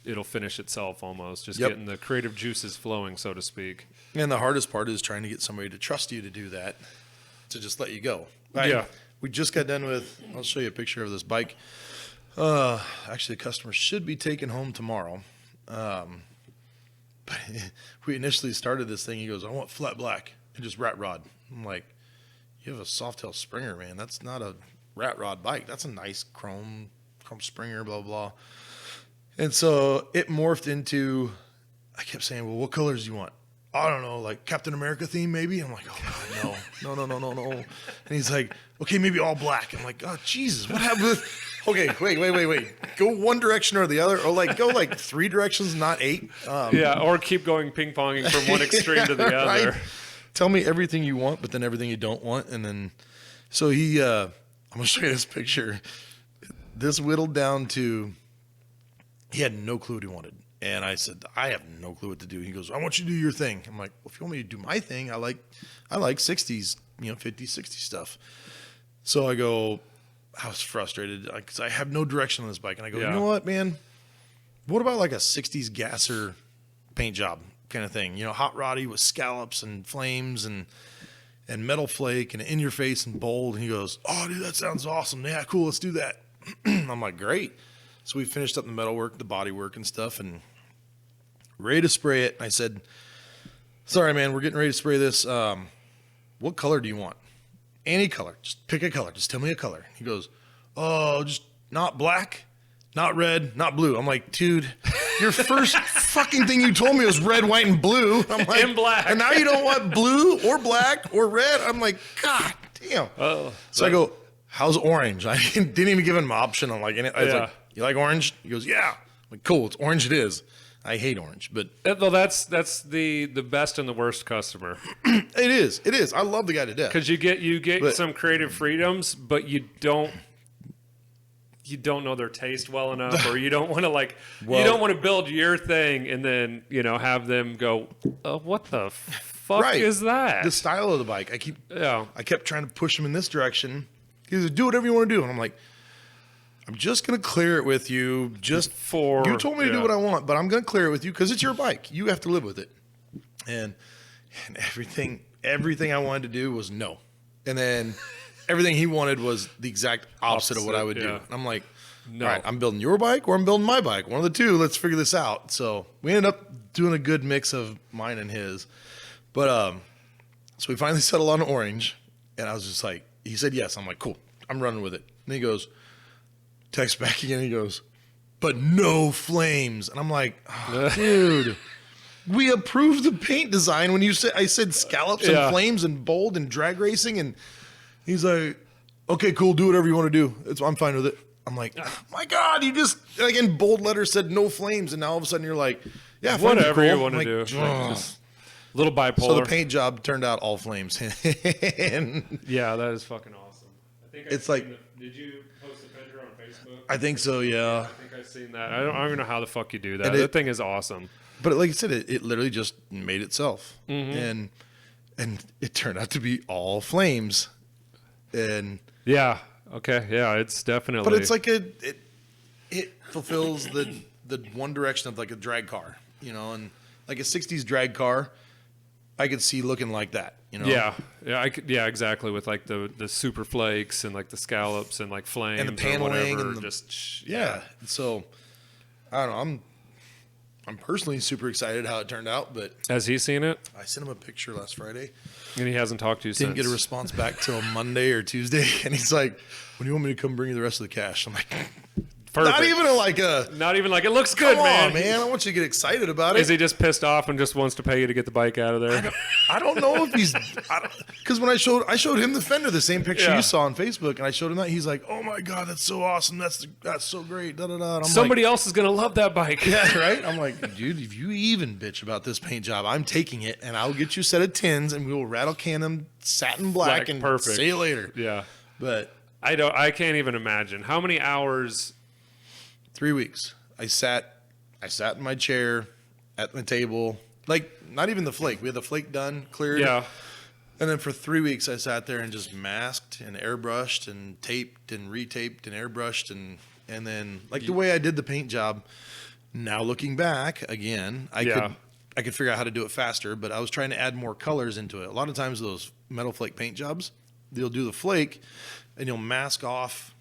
it'll finish itself almost, just getting the creative juices flowing, so to speak. And the hardest part is trying to get somebody to trust you to do that, to just let you go. We just got done with, I'll show you a picture of this bike. Actually, the customer should be taken home tomorrow. But we initially started this thing. He goes, I want flat black and just rat rod. I'm like, you have a Softail Springer, man. That's not a rat rod bike. That's a nice chrome Springer, blah, blah. And so it morphed into, I kept saying, well, what colors do you want? I don't know, like Captain America theme maybe? I'm like, oh, God, no. And he's like, okay, maybe all black. I'm like, oh, Jesus, what happened? Okay, wait. Go one direction or the other, or like go like 3 directions, not 8. Or keep going ping-ponging from one extreme to the other. Right? Tell me everything you want, but then everything you don't want. And then, so he, I'm going to show you this picture. This whittled down to, he had no clue what he wanted. And I said, I have no clue what to do. He goes, I want you to do your thing. I'm like, well, if you want me to do my thing, I like 60s, 50s, 60s stuff. So I was frustrated because I have no direction on this bike. And I go, you know what, man? What about like a 60s gasser paint job kind of thing? Hot roddy with scallops and flames and metal flake and in your face and bold. And he goes, oh, dude, that sounds awesome. Yeah, cool. Let's do that. I'm like, great. So we finished up the metal work, the body work and stuff, and ready to spray it. And I said, sorry, man, we're getting ready to spray this. What color do you want? Any color. Just pick a color. Just tell me a color. He goes, oh, just not black, not red, not blue. I'm like, dude, your first fucking thing you told me was red, white, and blue. I'm like, and black. And now you don't want blue or black or red. I'm like, God damn. So I go, how's orange? I didn't even give him an option on like any. I was like, you like orange? He goes, yeah. I'm like, cool, it's orange it is. I hate orange, but well, that's the best and the worst customer. It is. I love the guy to death because you get some creative freedoms, but you don't know their taste well enough, or you don't want to you don't want to build your thing and then have them go, what the fuck is that? The style of the bike. I kept trying to push him in this direction. He goes, do whatever you want to do, and I'm like, I'm just going to clear it with you you told me to do what I want, but I'm going to clear it with you because it's your bike. You have to live with it. And everything I wanted to do was no. And then everything he wanted was the exact opposite of what I would do. And I'm like, no. All right, I'm building your bike or I'm building my bike. One of the two. Let's figure this out. So we ended up doing a good mix of mine and his. But so we finally settled on orange. And I was just like, he said yes. I'm like, cool. I'm running with it. And he goes, Text back again. He goes, but no flames. And I'm like, oh, dude, we approved the paint design when I said scallops and flames and bold and drag racing. And he's like, okay, cool. Do whatever you want to do. I'm fine with it. I'm like, oh my God, you just, like in bold letters said no flames. And now all of a sudden you're like, yeah, whatever cool. you want to do. Like, just little bipolar. So the paint job turned out all flames. And yeah, that is fucking awesome. I think it's like, did you post a picture on Facebook? I think so, yeah. I think I've seen that. I don't even know how the fuck you do that. That thing is awesome. But like I said, it literally just made itself. And it turned out to be all flames. And yeah. Okay. Yeah, it's definitely. But it's like it fulfills the one direction of like a drag car, you know, and like a 60s drag car, I could see looking like that, you know. Yeah. Yeah, exactly, with like the super flakes and like the scallops and like flames and the paneling or whatever, and yeah. So I don't know, I'm personally super excited how it turned out, but has he seen it? I sent him a picture last Friday. And he hasn't talked to you since. Didn't get a response back till Monday or Tuesday. And he's like, when do you want me to come bring you the rest of the cash? I'm like, perfect. Not even like it looks good, man. Come on, man. I want you to get excited about it. Is he just pissed off and just wants to pay you to get the bike out of there? I don't know if he's, because when I showed him the fender, the same picture you saw on Facebook, and I showed him that, he's like, oh my God, that's so awesome. That's so great. Da, da, da. Somebody else is going to love that bike. Yeah, right? I'm like, dude, if you even bitch about this paint job, I'm taking it, and I'll get you a set of tins, and we will rattle can them satin black and perfect. See you later. Yeah. But I can't even imagine. How many hours? 3 weeks. I sat in my chair at my table, like not even the flake. We had the flake done, cleared. Yeah. And then for 3 weeks, I sat there and just masked and airbrushed and taped and retaped and airbrushed and then like the way I did the paint job. Now looking back again, I could figure out how to do it faster, but I was trying to add more colors into it. A lot of times those metal flake paint jobs, you'll do the flake and you'll mask off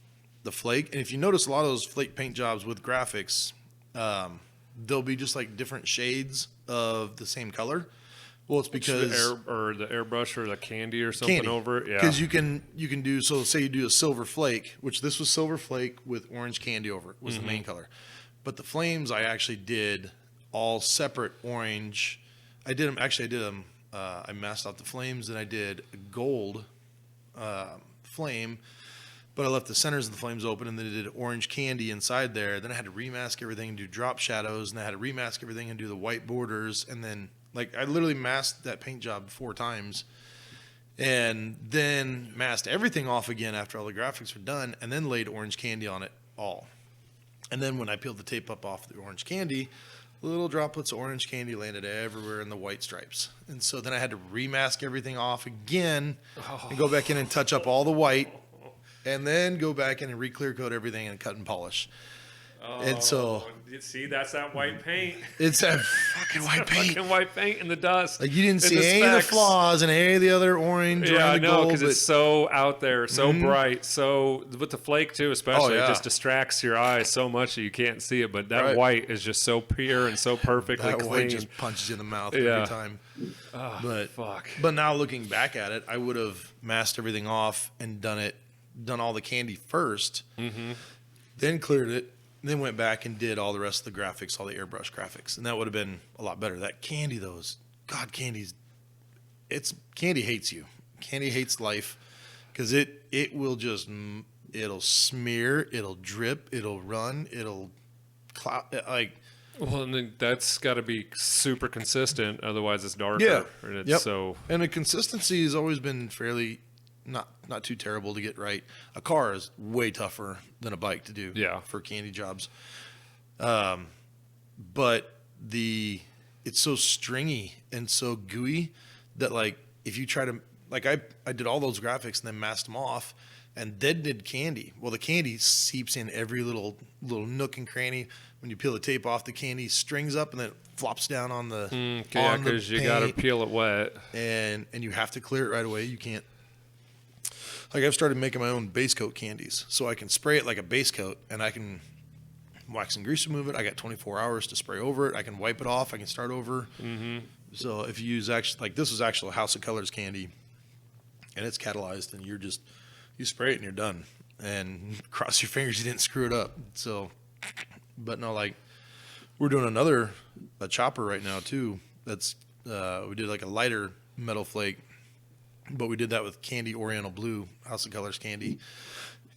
the flake. And if you notice a lot of those flake paint jobs with graphics, they'll be just like different shades of the same color. Well, it's because the airbrush or the candy or something over it. Yeah. Because you can do, so say you do a silver flake, which this was silver flake with orange candy over it was the main color. But the flames I actually did all separate orange. I masked out the flames, and I did a gold flame. But I left the centers of the flames open, and then I did orange candy inside there. Then I had to remask everything and do drop shadows, and I had to remask everything and do the white borders. And then, like, I literally masked that paint job 4 times, and then masked everything off again after all the graphics were done, and then laid orange candy on it all. And then when I peeled the tape up off the orange candy, little droplets of orange candy landed everywhere in the white stripes. And so then I had to remask everything off again and go back in and touch up all the white. And then go back in and re-clear coat everything and cut and polish. Oh, and so, see, that's that white paint. It's that fucking white paint. Fucking white paint in the dust. Like you didn't see any of the flaws and any of the other orange. Yeah, no, because it's so out there, so bright, so with the flake too, especially, it just distracts your eyes so much that you can't see it. But that white is just so pure and so perfectly clean. White just punches you in the mouth every time. Oh, but fuck. But now looking back at it, I would have masked everything off and done all the candy first, then cleared it, then went back and did all the rest of the graphics, all the airbrush graphics, and that would have been a lot better. That candy, candy hates you. Candy hates life because it will just, it'll smear, it'll drip, it'll run, it'll cloud, like. Well, and then that's got to be super consistent, otherwise it's darker. Yeah. And it's and the consistency has always been fairly not too terrible to get right. A car is way tougher than a bike to do for candy jobs. But it's so stringy and so gooey that like if you try to, like I did all those graphics and then masked them off and then did candy. Well, the candy seeps in every little nook and cranny. When you peel the tape off, the candy strings up and then it flops down on the because you got to peel it wet and you have to clear it right away. You can't. Like I've started making my own base coat candies, so I can spray it like a base coat, and I can wax and grease remove it. I got 24 hours to spray over it. I can wipe it off. I can start over. So if you use this was actual House of Colors candy, and it's catalyzed, and you spray it and you're done. and cross your fingers you didn't screw it up. So, but no, like we're doing a chopper right now too. That's we did like a lighter metal flake, but we did that with candy Oriental Blue, House of Colors candy.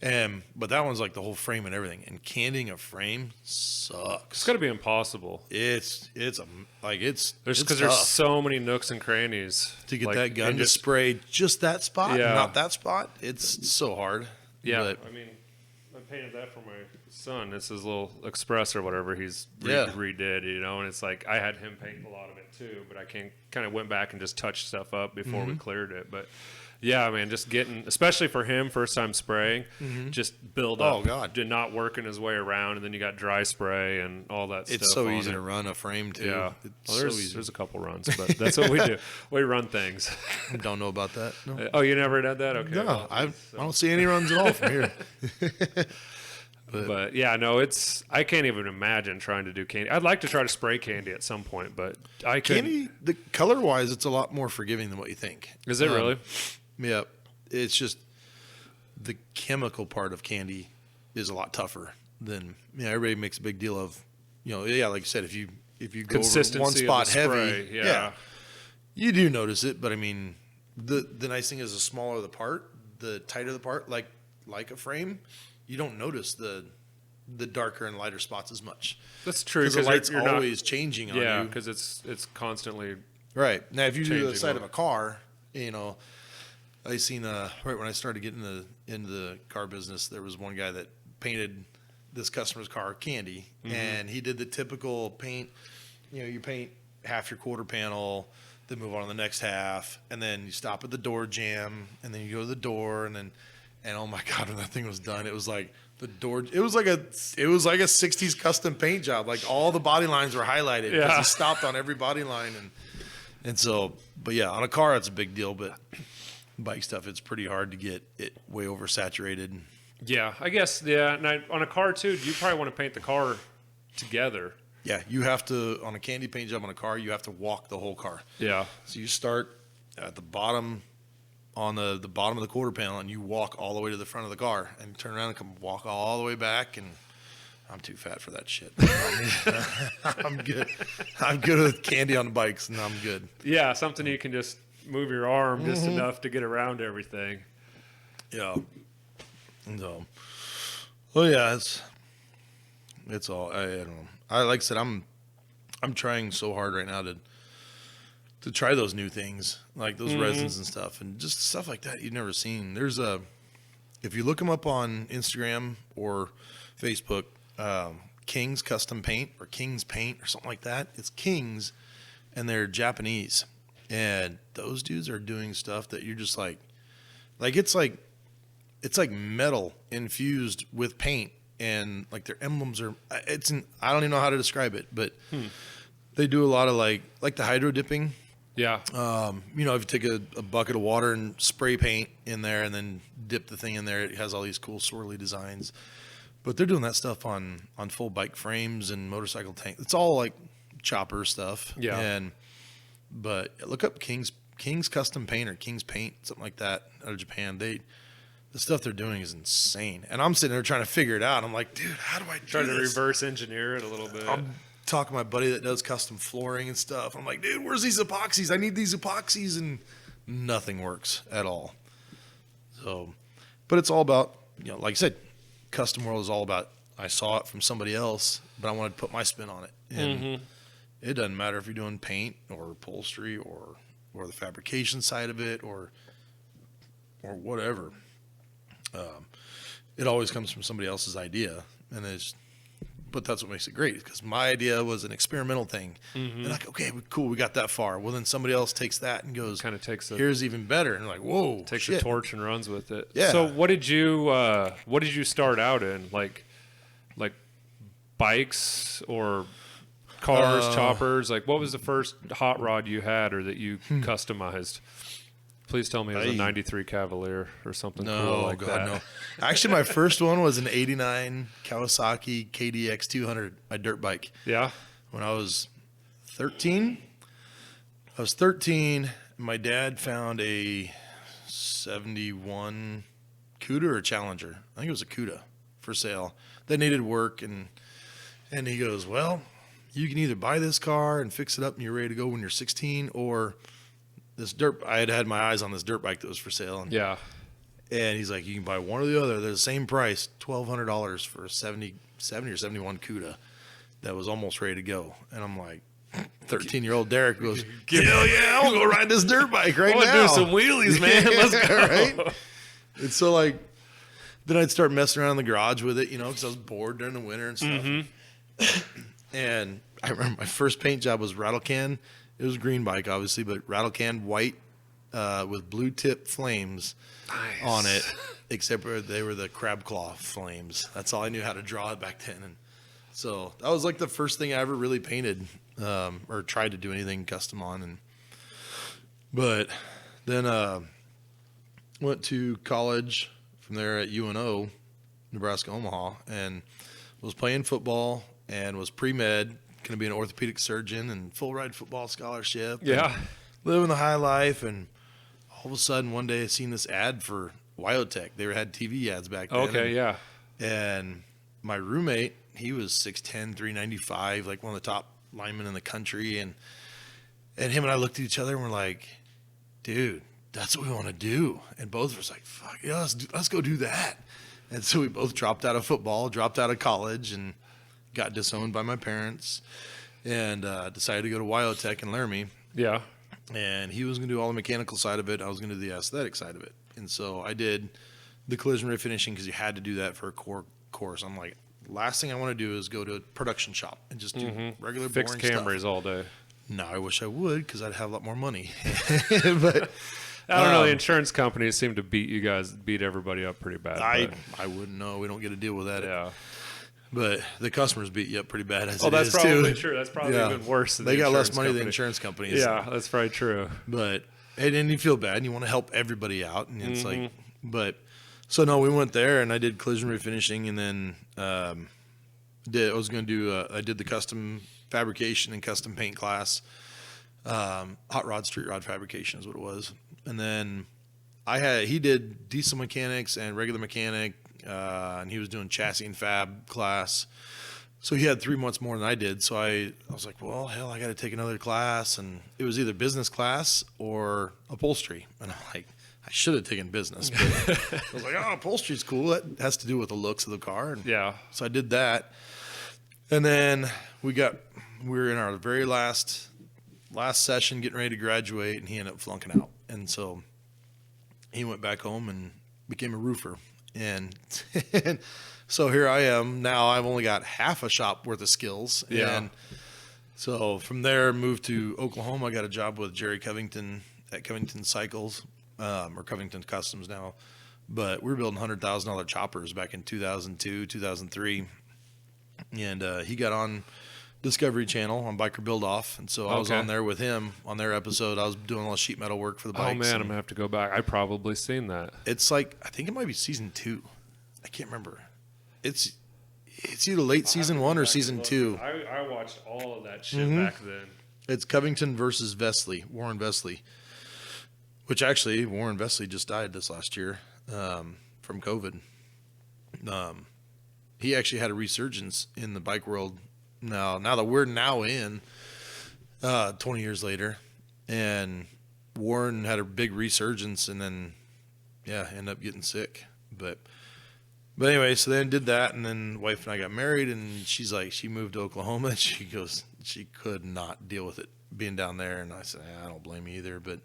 But that one's like the whole frame and everything. And candying a frame sucks. It's got to be impossible. It's because there's so many nooks and crannies to get that gun to spray just that spot, not that spot. It's so hard. Yeah, but, I mean, I painted that for my son. It's his little Express or whatever he's redid, you know. And it's like I had him paint a lot of it too, but I kind of went back and just touched stuff up before we cleared it, but. Yeah, man, just getting, especially for him, first time spraying, just build up. Oh, God. Did not working his way around, and then you got dry spray and all that stuff. It's so easy to run a frame, too. Yeah. It's so easy. There's a couple runs, but that's what we do. We run things. Don't know about that. No. Oh, you never did that? Okay. No, well, I don't see any runs at all from here. But yeah, no, I can't even imagine trying to do candy. I'd like to try to spray candy at some point, but I couldn't. Candy, the color-wise, it's a lot more forgiving than what you think. Is it really? Yeah, it's just the chemical part of candy is a lot tougher than everybody makes a big deal of. Like you said, if you go over one spot heavy, you do notice it. But I mean, the nice thing is the smaller the part, the tighter the part, like a frame, you don't notice the darker and lighter spots as much. That's true because the light's always changing on you. Yeah, because it's constantly right. Now, if you do the side of a car, I seen right when I started getting into the car business, there was one guy that painted this customer's car candy, and he did the typical paint. You paint half your quarter panel, then move on to the next half, and then you stop at the door jamb, and then you go to the door, and oh my God, when that thing was done, it was like the door. It was like a 60s custom paint job. Like all the body lines were highlighted because he stopped on every body line, and so. But yeah, on a car it's a big deal, but. Bike stuff, it's pretty hard to get it way oversaturated. Yeah, I guess, yeah. And on a car, too, you probably want to paint the car together. Yeah, you have to, on a candy paint job on a car, you have to walk the whole car. Yeah. So you start at the bottom, on the bottom of the quarter panel, and you walk all the way to the front of the car, and turn around and come walk all the way back, and I'm too fat for that shit. I'm good. I'm good with candy on the bikes, and I'm good. Yeah, something you can just move your arm just enough to get around everything. Yeah. So, well, yeah, it's all. I don't know. Like I said, I'm trying so hard right now to try those new things, like those resins and stuff, and just stuff like that you've never seen. There's if you look them up on Instagram or Facebook, King's Custom Paint or King's Paint or something like that. It's King's, and they're Japanese. And those dudes are doing stuff that you're just like it's like metal infused with paint, and like their emblems are. I don't even know how to describe it, but they do a lot of like the hydro dipping. Yeah. If you take a bucket of water and spray paint in there, and then dip the thing in there, it has all these cool swirly designs. But they're doing that stuff on full bike frames and motorcycle tanks. It's all like chopper stuff. Yeah. But look up King's Custom Paint or King's Paint, something like that, out of Japan. The stuff they're doing is insane. And I'm sitting there trying to figure it out. I'm like, dude, how do I try to reverse engineer it a little bit? I'm talking to my buddy that does custom flooring and stuff. I'm like, dude, where's these epoxies? I need these epoxies, and nothing works at all. So, but it's all about, like I said, custom world is all about. I saw it from somebody else, but I wanted to put my spin on it. And it doesn't matter if you're doing paint or upholstery or the fabrication side of it or whatever. It always comes from somebody else's idea, but that's what makes it great, because my idea was an experimental thing. And like, okay, cool, we got that far. Well, then somebody else takes that and goes, here's even better. And like, whoa, takes the torch and runs with it. Yeah. So what did you start out in? Like bikes or cars, choppers? Like, what was the first hot rod you had or that you customized? Please tell me it was a 93 Cavalier or something cool like that. No. Actually, my first one was an 89 Kawasaki KDX 200, my dirt bike. Yeah. When I was 13. My dad found a 71 Cuda or Challenger. I think it was a Cuda for sale. That needed work, and he goes, well, you can either buy this car and fix it up and you're ready to go when you're 16, or this I had my eyes on this dirt bike that was for sale. And, yeah. And he's like, you can buy one or the other. They're the same price, $1,200 for a 70 or 71 Cuda that was almost ready to go. And I'm like, 13-year-old Derek goes, hell yeah, I'll go ride this dirt bike right now. I want to do some wheelies, man. Let's go. Right? And so, like, then I'd start messing around in the garage with it, because I was bored during the winter and stuff. Mm-hmm. And I remember my first paint job was rattle can. It was a green bike, obviously, but rattle can white with blue tip flames on it, except for they were the crab claw flames. That's all I knew how to draw it back then. And so that was like the first thing I ever really painted or tried to do anything custom on. But then went to college from there at UNO, Nebraska, Omaha, and was playing football and was pre-med, going to be an orthopedic surgeon and full ride football scholarship. Yeah. Living the high life. And all of a sudden one day I seen this ad for Xotic. They had TV ads back then. Okay, yeah. And my roommate, he was 6'10", 395, like one of the top linemen in the country. And him and I looked at each other and we're like, dude, that's what we want to do. And both of us like, fuck yeah, let's go do that. And so we both dropped out of football, dropped out of college, and got disowned by my parents, and decided to go to Xotic in Laramie. Yeah. And he was going to do all the mechanical side of it. I was going to do the aesthetic side of it. And so I did the collision refinishing because you had to do that for a core course. I'm like, last thing I want to do is go to a production shop and just do regular fix boring Camrys stuff all day. No, I wish I would because I'd have a lot more money. But I don't know. The insurance companies seem to beat everybody up pretty bad. I wouldn't know. We don't get to deal with that. Yeah. But the customers beat you up pretty bad as that's probably true. That's probably even worse. They got less money than insurance companies. Yeah, that's probably true. But and you feel bad and you want to help everybody out. And it's like, but so no, we went there and I did collision refinishing, and then I did the custom fabrication and custom paint class. Hot rod, street rod fabrication is what it was. And then he did diesel mechanics and regular mechanic, and he was doing chassis and fab class. So he had 3 months more than I did. So I was like, well, hell, I got to take another class. And it was either business class or upholstery. And I'm like, I should have taken business. But I was like, oh, upholstery's cool. That has to do with the looks of the car. And yeah. So I did that. And then we were in our very last session getting ready to graduate, and he ended up flunking out. And so he went back home and became a roofer. And so here I am now. I've only got half a shop worth of skills. Yeah. And so from there, moved to Oklahoma. I got a job with Jerry Covington at Covington Cycles, or Covington Customs now. But we were building $100,000 choppers back in 2002, 2003. And he got on Discovery Channel on Biker Build Off, and so I was on there with him on their episode. I was doing all the sheet metal work for the bikes. Oh man, I'm gonna have to go back. I probably seen that. It's like, I think it might be season 2. I can't remember. It's either late season 1 or season 2. I watched all of that shit back then. It's Covington versus Warren Vesley, which actually Warren Vesley just died this last year from COVID. He actually had a resurgence in the bike world. Now that we're in 20 years later, and Warren had a big resurgence, and then ended up getting sick. But anyway, so then did that, and then wife and I got married, and she's like, she moved to Oklahoma, and she goes, she could not deal with it being down there, and I said, I don't blame you either. But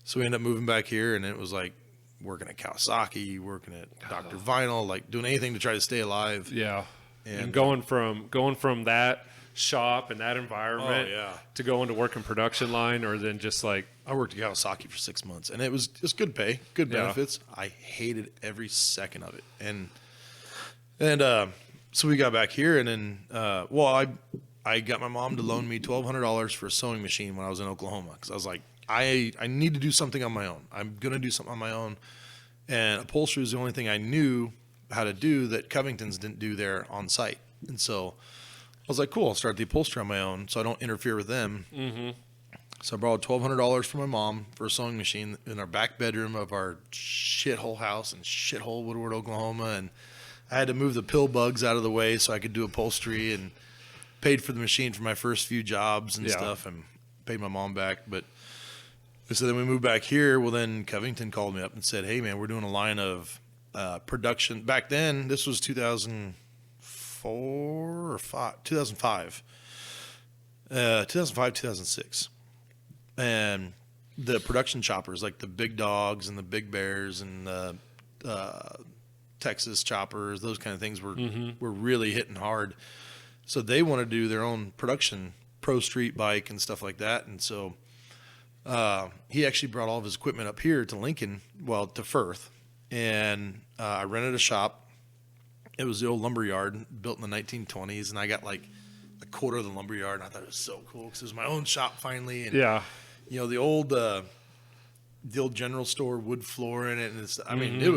so we ended up moving back here, and it was like working at Kawasaki, working at Dr. Vinyl, like doing anything to try to stay alive. Yeah. And going from that shop and that environment to going to work in production line, or then just like, I worked at Kawasaki for 6 months, and it was just good pay, good benefits. I hated every second of it. And so we got back here, and then I got my mom to loan me $1,200 for a sewing machine when I was in Oklahoma, because I was like, I need to do something on my own. I'm gonna do something on my own, and upholstery was the only thing I knew how to do that Covington's didn't do there on site. And so I was like, cool, I'll start the upholstery on my own so I don't interfere with them. So I borrowed $1,200 from my mom for a sewing machine in our back bedroom of our shithole house in shithole Woodward, Oklahoma. And I had to move the pill bugs out of the way so I could do upholstery, and paid for the machine for my first few jobs and stuff, and paid my mom back. But so then we moved back here. Well, then Covington called me up and said, hey, man, we're doing a line of production. Back then, this was 2004 or 2005. 2006. And the production choppers, like the big dogs and the big bears and the Texas choppers, those kind of things were really hitting hard. So they want to do their own production pro street bike and stuff like that. And so he actually brought all of his equipment up here to Lincoln, to Firth. And I rented a shop. It was the old lumber yard built in the 1920s. And I got like a quarter of the lumber yard. And I thought it was so cool because it was my own shop finally. And you know, the old general store wood floor in it, and I mean, it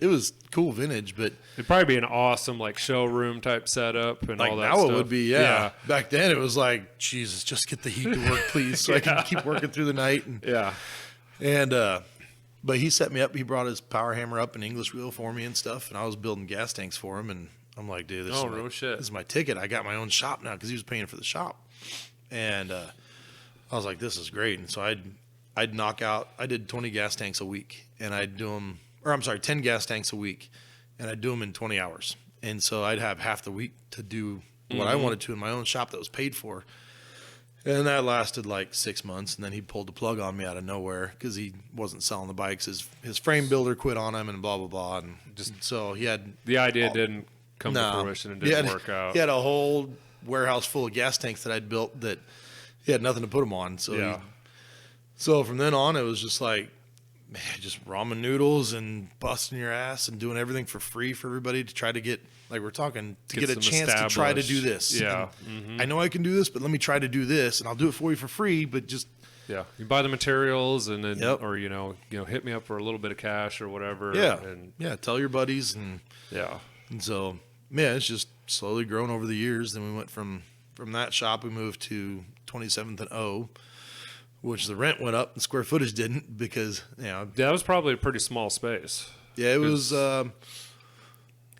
was cool vintage, but it'd probably be an awesome like showroom type setup and like all that now stuff. It would be, yeah. Back then it was like, Jesus, just get the heat to work, please, so I can keep working through the night. And but he set me up. He brought his power hammer up and English wheel for me and stuff, and I was building gas tanks for him. And I'm like, dude, this is my ticket. I got my own shop now because he was paying for the shop, and I was like, this is great. And so I'd knock out, I did 20 gas tanks a week, and I'd do them, 10 gas tanks a week, and I'd do them in 20 hours. And so I'd have half the week to do what I wanted to in my own shop that was paid for. And that lasted like 6 months, and then he pulled the plug on me out of nowhere because he wasn't selling the bikes. His frame builder quit on him and blah, blah, blah. And just so he had... The idea didn't come to fruition and didn't work out. He had a whole warehouse full of gas tanks that I'd built that he had nothing to put them on. So so from then on, it was just like, man, just ramen noodles and busting your ass and doing everything for free for everybody to try to get, like we're talking, to get a chance to try to do this. Yeah. I know I can do this, but let me try to do this, and I'll do it for you for free, but just... Yeah, you buy the materials and then, or, you know, hit me up for a little bit of cash or whatever. Yeah, and tell your buddies. And and so, it's just slowly grown over the years. Then we went from that shop, we moved to 27th and O, which the rent went up and square footage didn't because, that was probably a pretty small space. Yeah, it was, it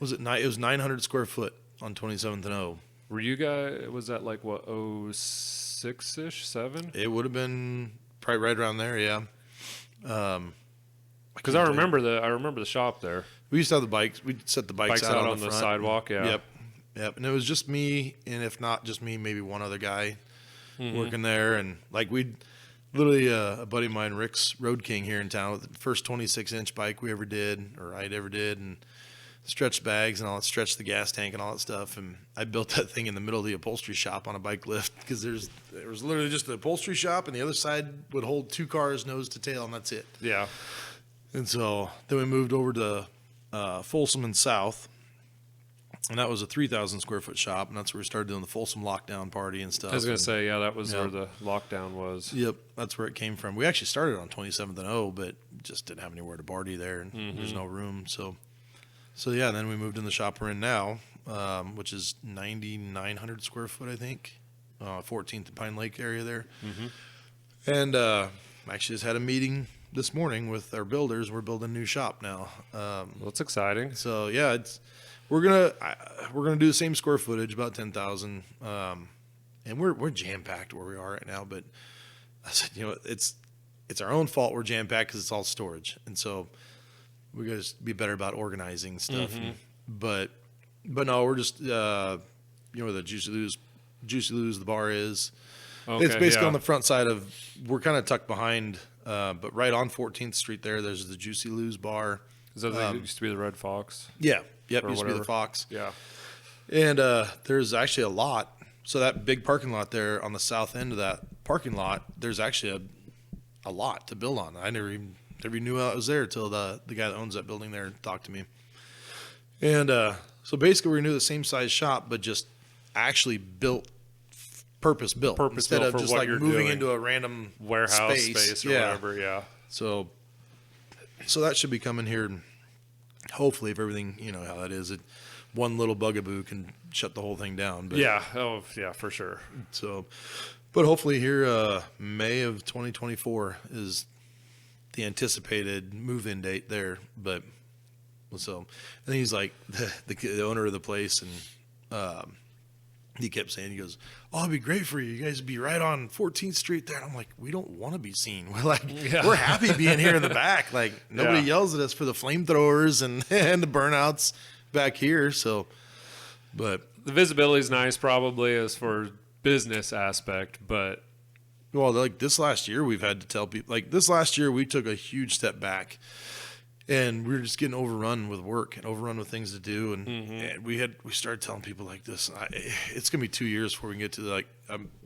was 900 square foot on 27th and O. Were you guys, was that like what, 06-ish, 7? It would have been probably right around there, yeah. Because I remember the shop there. We used to have the bikes. We'd set the bikes out on the sidewalk, Yep. And it was just me, and if not just me, maybe one other guy working there. And like we'd literally, a buddy of mine, Rick's Road King here in town, with the first 26-inch bike we ever did, or I'd ever did, and stretched bags and all that, stretched the gas tank and all that stuff. And I built that thing in the middle of the upholstery shop on a bike lift because there was literally just the upholstery shop, and the other side would hold 2 cars nose to tail, and that's it. Yeah. And so then we moved over to Folsom and South, and that was a 3,000 square foot shop, and that's where we started doing the Folsom lockdown party and stuff. I was going to say, that was where the lockdown was. Yep, that's where it came from. We actually started on 27th and O, but just didn't have anywhere to party there, and there's no room. So then we moved in the shop we're in now, which is 9,900 square foot, I think, 14th and Pine Lake area there. And actually just had a meeting this morning with our builders. We're building a new shop now. Well, that's exciting. So yeah, we're gonna do the same square footage, about 10,000, and we're jam packed where we are right now. But I said, it's our own fault we're jam packed because it's all storage, and so we got to be better about organizing stuff. But no, we're just where the Juicy Lou's the bar is. Okay, it's basically on the front side of. We're kind of tucked behind. But right on 14th Street there's the Juicy Lou's bar. Is that used to be the Red Fox? Yeah. Yep, used to be the Fox. Yeah. And there's actually a lot. So that big parking lot there on the south end of that parking lot, there's actually a lot to build on. I never even knew I was there until the guy that owns that building there talked to me. And so basically we're going to do the same size shop, but just actually purpose built instead of just like moving into a random warehouse space or whatever. Yeah. So that should be coming here, hopefully, if everything, how that is. one little bugaboo can shut the whole thing down. But, yeah. Oh, yeah, for sure. So, but hopefully here, May of 2024 is the anticipated move-in date there. But so, and he's like the owner of the place, and he kept saying, he goes, "Oh, it'd be great for you. You guys would be right on 14th Street there." And I'm like, we don't want to be seen. We're like, we're happy being here in the back. Like nobody yells at us for the flamethrowers and the burnouts back here. So, but the visibility is nice, probably as for business aspect, but well, like this last year, we've had to tell people. Like this last year, we took a huge step back. And we were just getting overrun with work and overrun with things to do. And we started telling people like this, it's going to be 2 years before we can get to like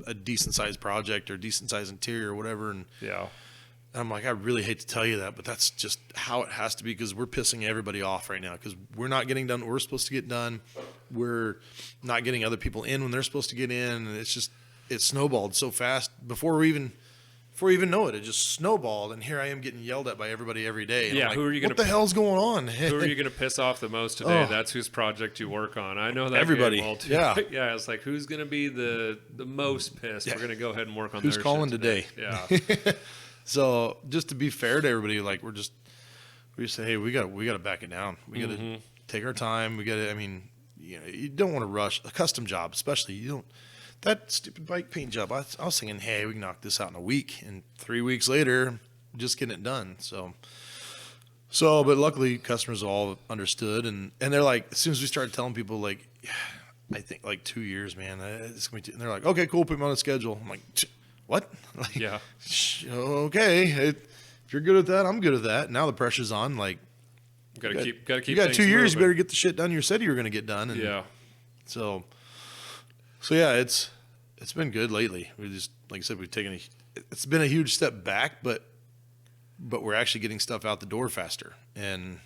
a decent sized project or decent sized interior or whatever. And I'm like, I really hate to tell you that, but that's just how it has to be, because we're pissing everybody off right now, because we're not getting done what we're supposed to get done. We're not getting other people in when they're supposed to get in. And it snowballed so fast before we even know it, it just snowballed, and here I am getting yelled at by everybody every day. And I'm like, who are you going? What the hell's going on? Who are you going to piss off the most today? That's whose project you work on. I know that everybody. Well too. Yeah, yeah. It's like, who's going to be the most pissed? We're going to go ahead and work on. Who's calling today? Yeah. So just to be fair to everybody, like we just say, hey, we got to back it down. We got to take our time. We got to. I mean, you don't want to rush a custom job, especially you don't. That stupid bike paint job, I was thinking, hey, we can knock this out in a week. And 3 weeks later, just getting it done. So, but luckily, customers all understood. And they're like, as soon as we started telling people, like, I think like 2 years, man. It's gonna be and they're like, okay, cool, put me on a schedule. I'm like, what? Like, yeah. Okay. If you're good at that, I'm good at that. Now the pressure's on. Like, gotta keep. You got 2 years, moving. You better get the shit done you said you were going to get done. And yeah. So yeah, it's been good lately. We just, like I said, it's been a huge step back, but we're actually getting stuff out the door faster and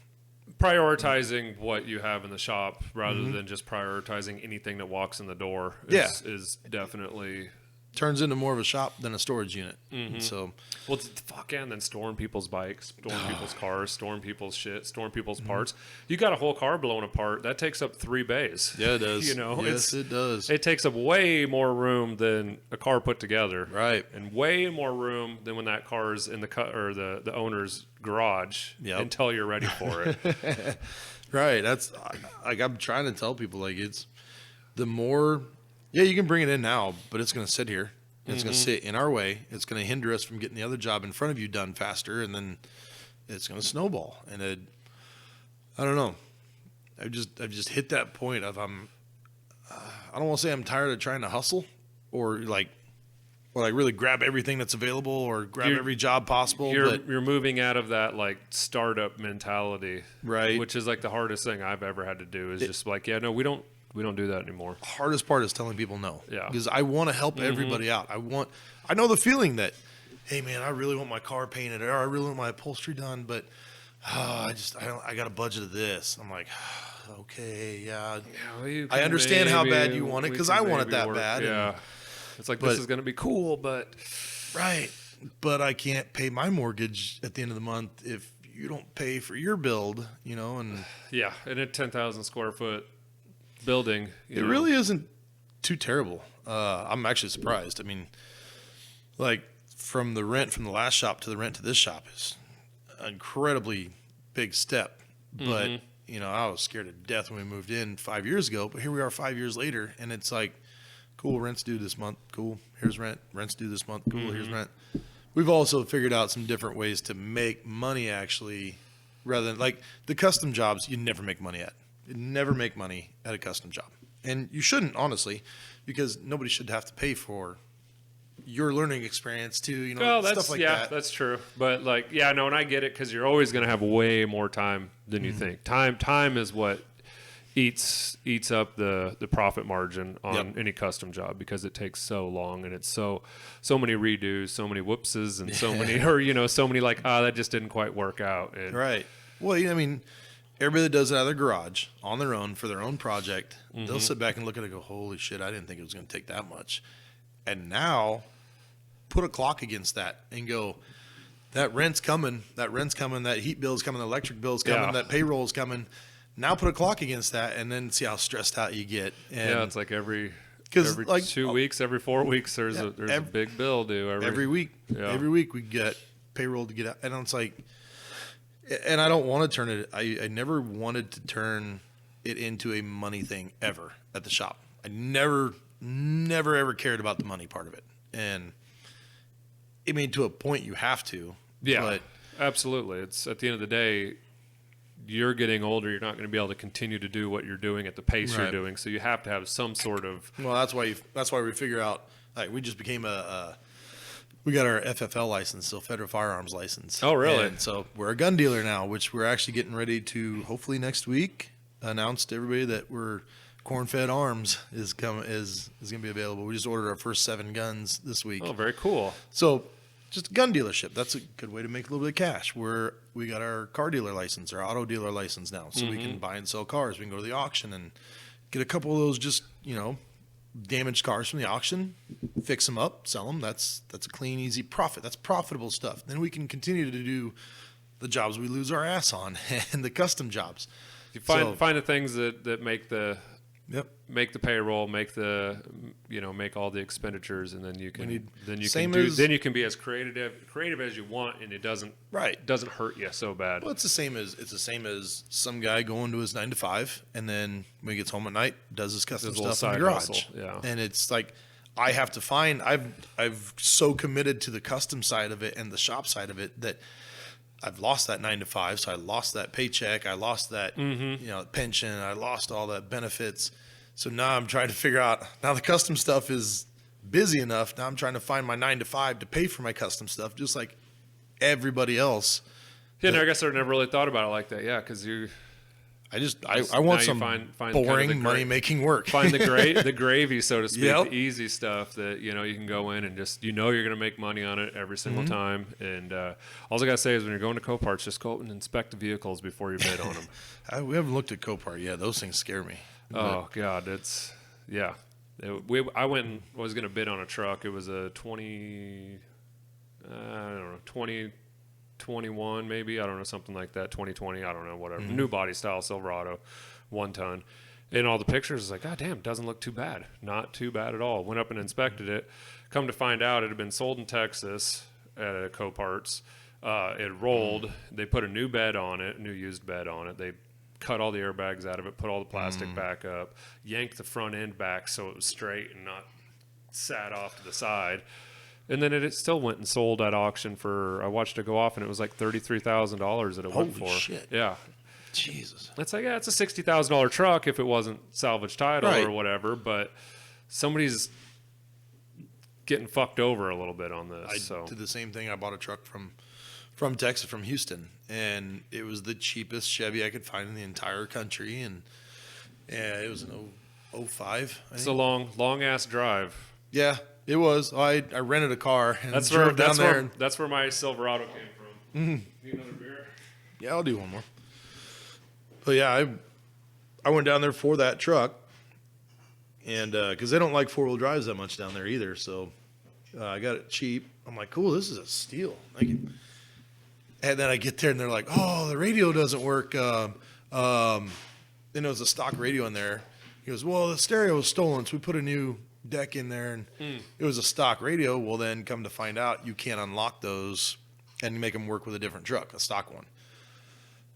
prioritizing what you have in the shop rather than just prioritizing anything that walks in the door is definitely turns into more of a shop than a storage unit. So, well, and then storing people's bikes, storing people's cars, storing people's shit, storing people's parts. You got a whole car blown apart. That takes up 3 bays. Yeah, it does. Yes, it does. It takes up way more room than a car put together. Right. And way more room than when that car's in the owner's garage until you're ready for it. Right. That's like I'm trying to tell people, like, it's the more. Yeah, you can bring it in now, but it's going to sit here. It's going to sit in our way. It's going to hinder us from getting the other job in front of you done faster, and then it's going to snowball. And I don't know. I've just hit that point of I don't want to say I'm tired of trying to hustle or really grab everything that's available or grab every job possible. You're moving out of that like startup mentality, right? Which is like the hardest thing I've ever had to do. Is just like, we don't do that anymore. Hardest part is telling people no. Yeah. Because I want to help everybody out. I know the feeling that, hey man, I really want my car painted or I really want my upholstery done, but I got a budget of this. I'm like, okay, yeah. I understand how bad you want it because I want it that bad. Yeah. It's like, this is going to be cool, but. Right. But I can't pay my mortgage at the end of the month if you don't pay for your build, and. Yeah. And a 10,000 square foot building. It really isn't too terrible. I'm actually surprised. I mean, like from the rent from the last shop to the rent to this shop is an incredibly big step. But, I was scared to death when we moved in 5 years ago, but here we are 5 years later and it's like, cool, rent's due this month. Cool. Here's rent. Rent's due this month. Cool. Here's rent. We've also figured out some different ways to make money actually, rather than like the custom jobs you never make money at. You never make money at a custom job. And you shouldn't, honestly, because nobody should have to pay for your learning experience too, stuff like that. Yeah, that's true. But and I get it because you're always going to have way more time than you think. Time is what eats up the profit margin on any custom job because it takes so long and it's so many redos, so many whoopses and so many, so many that just didn't quite work out. And, right. Well, I mean, everybody that does it out of their garage on their own for their own project, they'll sit back and look at it and go, holy shit, I didn't think it was going to take that much. And now put a clock against that and go, that rent's coming, that heat bill's coming, the electric bill's coming, that payroll's coming. Now put a clock against that, and then see how stressed out you get. And it's like every 2 weeks, every 4 weeks, there's a big bill due. Every week. Yeah. Every week we get payroll to get out. And it's like, and I don't want to turn it, I never wanted to turn it into a money thing ever at the shop. I never ever cared about the money part of it. And I mean, to a point you have to. Yeah, but absolutely. It's at the end of the day, you're getting older. You're not going to be able to continue to do what you're doing at the pace you're doing. So you have to have some sort of. Well, that's why we figure out. Like, we just became we got our FFL license, so Federal Firearms License. Oh, really? And so we're a gun dealer now, which we're actually getting ready to hopefully next week announce to everybody that we're Corn-Fed Arms is going to be available. We just ordered our first 7 guns this week. Oh, very cool. So. Just a gun dealership. That's a good way to make a little bit of cash. We got our car dealer license, our auto dealer license now, so we can buy and sell cars. We can go to the auction and get a couple of those just, damaged cars from the auction, fix them up, sell them. That's a clean, easy profit. That's profitable stuff. Then we can continue to do the jobs we lose our ass on and the custom jobs. You find the things that make the make the payroll, make all the expenditures, and then you can be as creative as you want, and it doesn't hurt you so bad. Well, it's the same as some guy going to his 9 to 5, and then when he gets home at night, does his custom stuff in the garage. Hustle, yeah. And it's like I have to find. I've so committed to the custom side of it and the shop side of it that I've lost that 9 to 5, so I lost that paycheck. I lost that pension. I lost all that benefits. So now I'm trying to figure out. Now the custom stuff is busy enough. Now I'm trying to find my 9 to 5 to pay for my custom stuff, just like everybody else. Yeah, I guess I never really thought about it like that. Yeah, because I want some boring kind of money making work. Find the gravy, so to speak, the easy stuff that you can go in and just you're going to make money on it every single time. And all I gotta say is when you're going to Coparts, just go and inspect the vehicles before you bid on them. We haven't looked at Copart yet. Those things scare me. Oh God, it's I went and was going to bid on a truck. It was a 2021 maybe, I don't know, something like that, 2020, I don't know, whatever, new body style Silverado, 1 ton, and all the pictures is like, God damn, it doesn't look too bad, not too bad at all. Went up and inspected it, come to find out it had been sold in Texas at a Coparts. It rolled, they put a new bed on it, new used bed on it, they cut all the airbags out of it, put all the plastic back up, yanked the front end back so it was straight and not sat off to the side. And then it still went and sold at auction for, I watched it go off, and it was like $33,000 that it went for. Holy shit. Yeah. Jesus. It's like, it's a $60,000 truck if it wasn't salvage title or whatever, but somebody's getting fucked over a little bit on this. I did the same thing. I bought a truck from Texas, from Houston, and it was the cheapest Chevy I could find in the entire country, and it was an 05. It's a long-ass drive. Yeah. It was. I rented a car and that's drove down there. That's where my Silverado came from. Mm-hmm. Need another beer? Yeah, I'll do one more. But yeah, I went down there for that truck, and because they don't like 4-wheel drives that much down there either, so I got it cheap. I'm like, cool, this is a steal. Thank you. And then I get there and they're like, oh, the radio doesn't work. Then there was a stock radio in there. He goes, well, the stereo was stolen, so we put a new deck in there, and it was a stock radio. Well, then come to find out, you can't unlock those and make them work with a different truck, a stock one.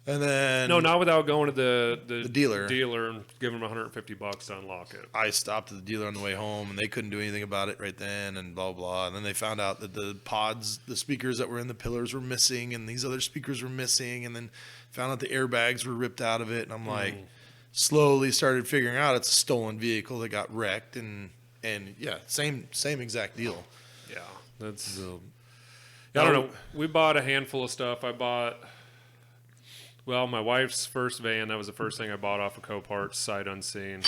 And then not without going to the dealer and giving them $150 to unlock it. I stopped at the dealer on the way home, and they couldn't do anything about it right then, and blah blah. And then they found out that the pods, the speakers that were in the pillars, were missing, and these other speakers were missing, and then found out the airbags were ripped out of it. And I'm like, slowly started figuring out it's a stolen vehicle that got wrecked, and yeah, same exact deal. Yeah, that's. I don't know. We bought a handful of stuff. I bought. Well, my wife's first van, that was the first thing I bought off of Coparts, sight unseen.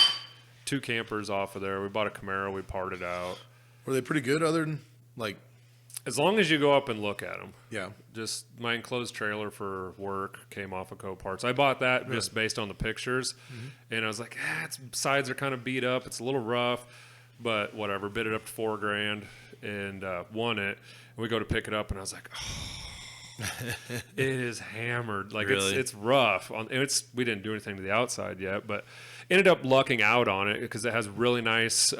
2 campers off of there. We bought a Camaro. We parted out. Were they pretty good other than, like... As long as you go up and look at them. Yeah. Just my enclosed trailer for work came off of Coparts. I bought that just based on the pictures. Mm-hmm. And I was like, its sides are kind of beat up. It's a little rough. But whatever. Bid it up to $4,000 and won it. And we go to pick it up, and I was like, oh. It is hammered. Like really? it's rough. We didn't do anything to the outside yet, but ended up lucking out on it because it has really nice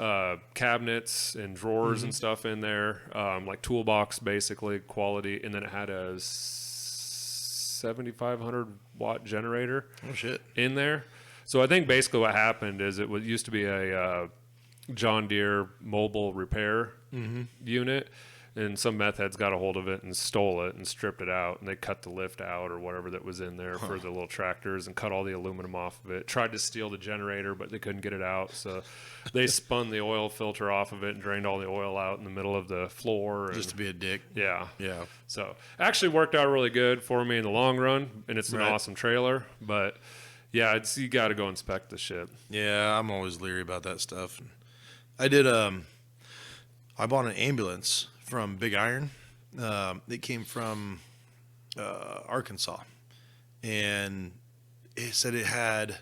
cabinets and drawers and stuff in there, like toolbox basically quality, and then it had a 7,500 watt generator. Oh shit! In there. So I think basically what happened is it used to be a John Deere mobile repair unit, and some meth heads got a hold of it and stole it and stripped it out, and they cut the lift out or whatever that was in there for the little tractors and cut all the aluminum off of it. Tried to steal the generator, but they couldn't get it out, so they spun the oil filter off of it and drained all the oil out in the middle of the floor. Just to be a dick. Yeah. Yeah. So actually worked out really good for me in the long run, and it's an awesome trailer, but yeah, you got to go inspect the shit. Yeah, I'm always leery about that stuff. I did. I bought an ambulance from Big Iron. It came from Arkansas, and it said it had.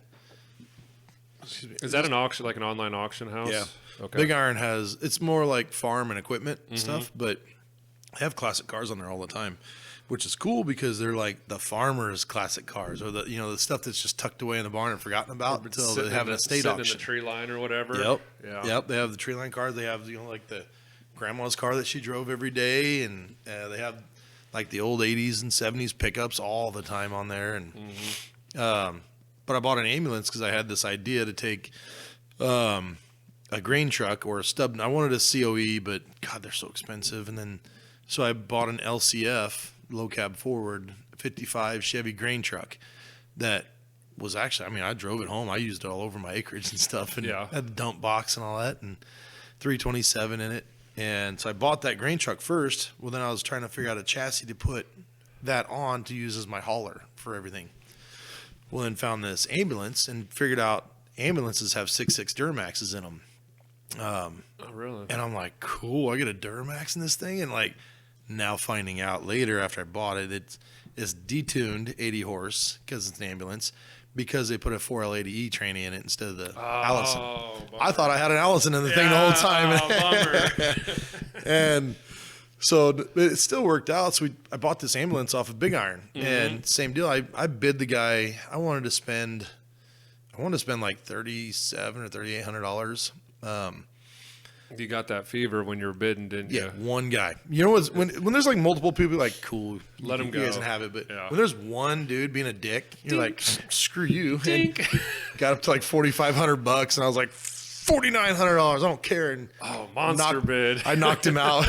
Excuse me. Is that an auction, like an online auction house? Yeah. Okay. Big Iron has. It's more like farm and equipment stuff, but they have classic cars on there all the time, which is cool because they're like the farmers' classic cars, or the stuff that's just tucked away in the barn and forgotten about until they have an estate auction. In the tree line or whatever. Yep. Yeah. Yep. They have the tree line cars. They have like the grandma's car that she drove every day, and they have like the old 80s and 70s pickups all the time on there. And but I bought an ambulance because I had this idea to take a grain truck or a stub. I wanted a COE, but God, they're so expensive. And then so I bought an LCF, low cab forward 55 Chevy grain truck that was actually, I drove it home. I used it all over my acreage and stuff, and had the dump box and all that, and 327 in it. And so I bought that grain truck first. Well, then I was trying to figure out a chassis to put that on to use as my hauler for everything. Well, then found this ambulance and figured out ambulances have 6.6 Duramaxes in them. Oh, really? And I'm like, cool, I get a Duramax in this thing? And like, now finding out later after I bought it, it's detuned 80 horse because it's an ambulance, because they put a 4L80E tranny in it instead of the Allison. Bummer. I thought I had an Allison in the thing the whole time. Bummer. And so it still worked out. So I bought this ambulance off of Big Iron, and same deal. I bid the guy. I wanted to spend like $3,700 or $3,800. You got that fever when you were bidding, didn't you? Yeah, one guy. You know what? When there's like multiple people, like, cool, let him go. You guys can have it. But when there's one dude being a dick, you're like, screw you. And got up to like $4,500, and I was like, $4,900. I don't care. And monster bid. I knocked him out.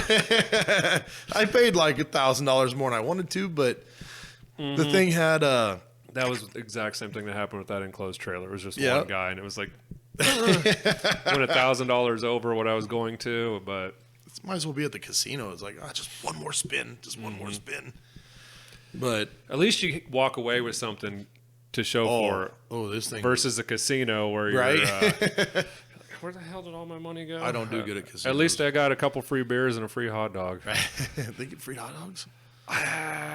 I paid like $1,000 more than I wanted to, but the thing had that was the exact same thing that happened with that enclosed trailer. It was just one guy, and it was like went $1,000 over what I was going to, but it might as well be at the casino. It's like, just one more spin, one more spin. But at least you walk away with something to show for it. Oh, this thing versus a casino where you're right. Where the hell did all my money go? I don't do good at casinos. At least I got a couple free beers and a free hot dog. They get free hot dogs?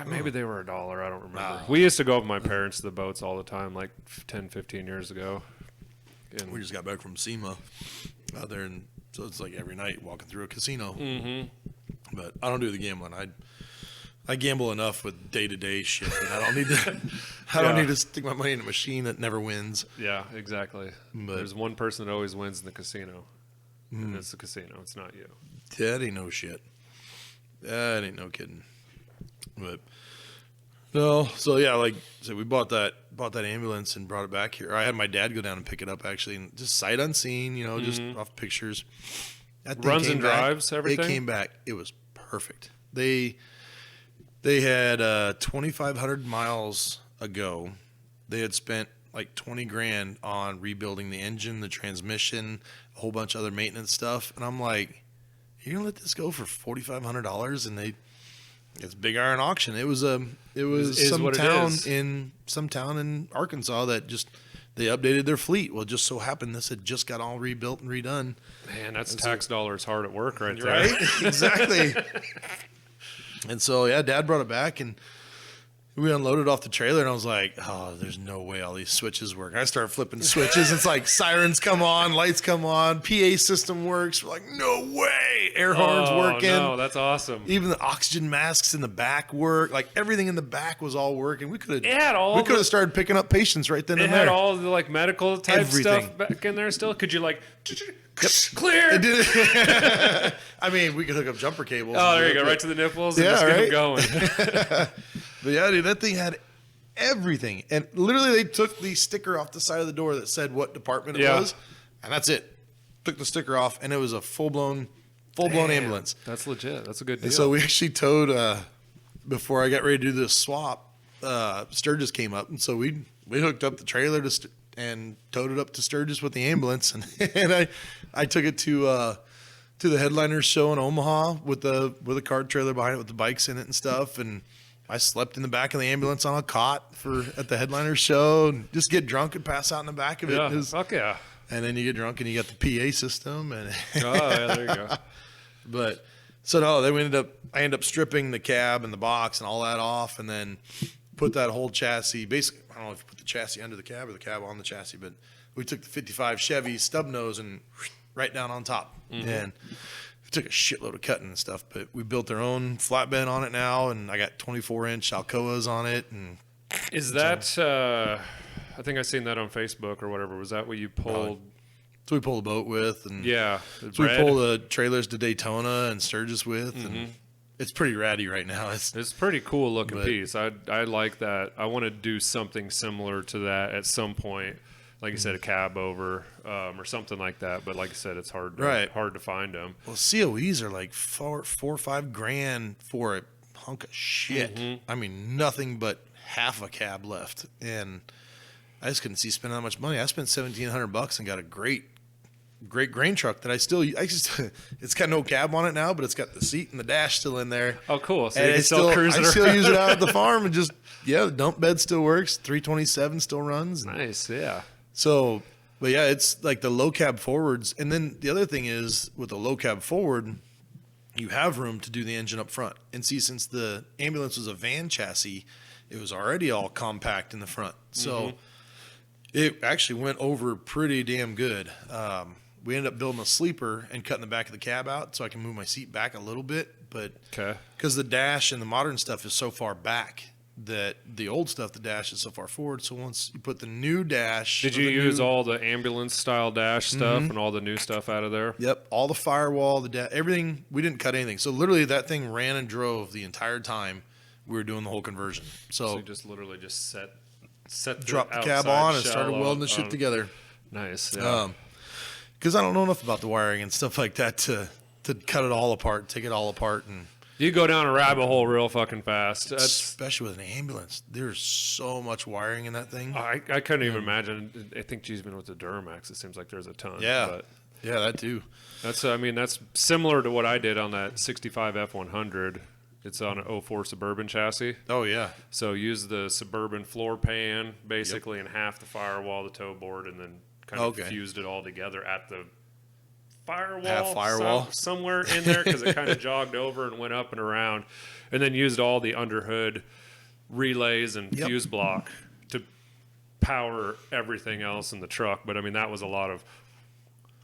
Maybe they were $1. I don't remember. We used to go with my parents to the boats all the time, like 10, 15 years ago. And we just got back from SEMA out there, and so it's like every night walking through a casino. But I don't do the gambling. I gamble enough with day-to-day shit that I don't need to. I don't need to stick my money in a machine that never wins. Yeah, exactly. But there's one person that always wins in the casino, and it's the casino. It's not you. That ain't no shit. That ain't no kidding. But no, so yeah, like so we bought that ambulance and brought it back here. I had my dad go down and pick it up actually, and just sight unseen, just off pictures. That thing runs and drives everything. It came back. It was perfect. They had 2,500 miles ago. They had spent like $20,000 on rebuilding the engine, the transmission, a whole bunch of other maintenance stuff, and I'm like, you're gonna let this go for $4,500? And it's Big Iron auction. It was some town in Arkansas that just they updated their fleet. Well, it just so happened this had just got all rebuilt and redone. Man, that's tax dollars hard at work right there. Right? Exactly. And so Dad brought it back, and we unloaded off the trailer, and I was like, oh, there's no way all these switches work. I started flipping switches. It's like sirens come on, lights come on, PA system works. We're like, no way. Air horns working. No, that's awesome. Even the oxygen masks in the back work. Like everything in the back was all working. We could have started picking up patients right then and there. It had all the like medical type stuff back in there still. Could you like clear? It did. I mean, we could hook up jumper cables. Oh, there you go, right to the nipples. And just get them going. But yeah, dude, that thing had everything. And literally they took the sticker off the side of the door that said what department it was. And that's it. Took the sticker off, and it was a full-blown ambulance. That's legit. That's a good deal. And so we actually towed, before I got ready to do this swap, Sturgis came up. And so we hooked up the trailer and towed it up to Sturgis with the ambulance. And I took it to the Headliners show in Omaha with a cart trailer behind it with the bikes in it and stuff. And I slept in the back of the ambulance on a cot at the Headliners show, and just get drunk and pass out in the back of it. Yeah, fuck yeah. And then you get drunk and you got the PA system. And there you go. But so no, I ended up stripping the cab and the box and all that off, and then put that whole chassis. Basically, I don't know if you put the chassis under the cab or the cab on the chassis, but we took the 55 Chevy stub nose and right down on top. Mm-hmm. And it took a shitload of cutting and stuff, but we built our own flatbed on it now, and I got 24-inch Alcoas on it. And is that? I think I seen that on Facebook or whatever. Was that what you pulled? So we pull the boat with, and yeah, so we pull the trailers to Daytona and Sturgis with, and it's pretty ratty right now. It's pretty cool looking piece. I like that. I want to do something similar to that at some point. Like you said, a cab over or something like that. But like I said, it's hard to find them. Well, COEs are like $4 or $5 grand for a hunk of shit. Mm-hmm. I mean, nothing but half a cab left, and I just couldn't see spending that much money. I spent $1,700 and got a great grain truck that I it's got no cab on it now, but it's got the seat and the dash still in there. Oh, cool. So and you can still cruise it I still use it out at the farm, and the dump bed still works. 327 still runs. Nice, yeah. So, but yeah, it's like the low cab forwards. And then the other thing is with the low cab forward, you have room to do the engine up front. And see, since the ambulance was a van chassis, it was already all compact in the front. So it actually went over pretty damn good. We ended up building a sleeper and cutting the back of the cab out so I can move my seat back a little bit. But because the dash and the modern stuff is so far back that the old stuff, the dash is so far forward. So once you put the new dash. Did you use all the ambulance style dash stuff and all the new stuff out of there? Yep. All the firewall, the dash, everything. We didn't cut anything. So literally that thing ran and drove the entire time we were doing the whole conversion. So you just literally just set dropped the cab on and started welding the shit together. Nice. Yeah. Because I don't know enough about the wiring and stuff like that to cut it all apart, take it all apart. And you go down a rabbit hole real fucking fast. Especially with an ambulance. There's so much wiring in that thing. I couldn't even imagine. I think, even with the Duramax, it seems like there's a ton. Yeah. But yeah, that too. That's similar to what I did on that 65 F100. It's on an 04 Suburban chassis. Oh, yeah. So use the Suburban floor pan, basically, and half the firewall, the toe board, and then kind of fused it all together at the firewall somewhere in there, because it kind of jogged over and went up and around, and then used all the underhood relays and fuse block to power everything else in the truck. But I mean, that was a lot of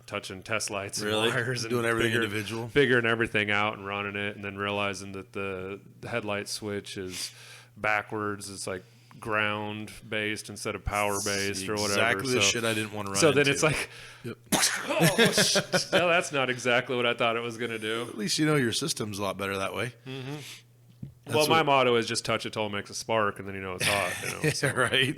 touching test lights and wires and doing everything individual, figuring everything out and running it, and then realizing that the headlight switch is backwards. It's like ground based instead of power based or whatever. Exactly the shit I didn't want to run So into. then it's like, no, that's not exactly what I thought it was going to do. At least you know your system's a lot better that way. Well, my motto is just touch it till it makes a spark, and then you know it's hot. Yeah, right.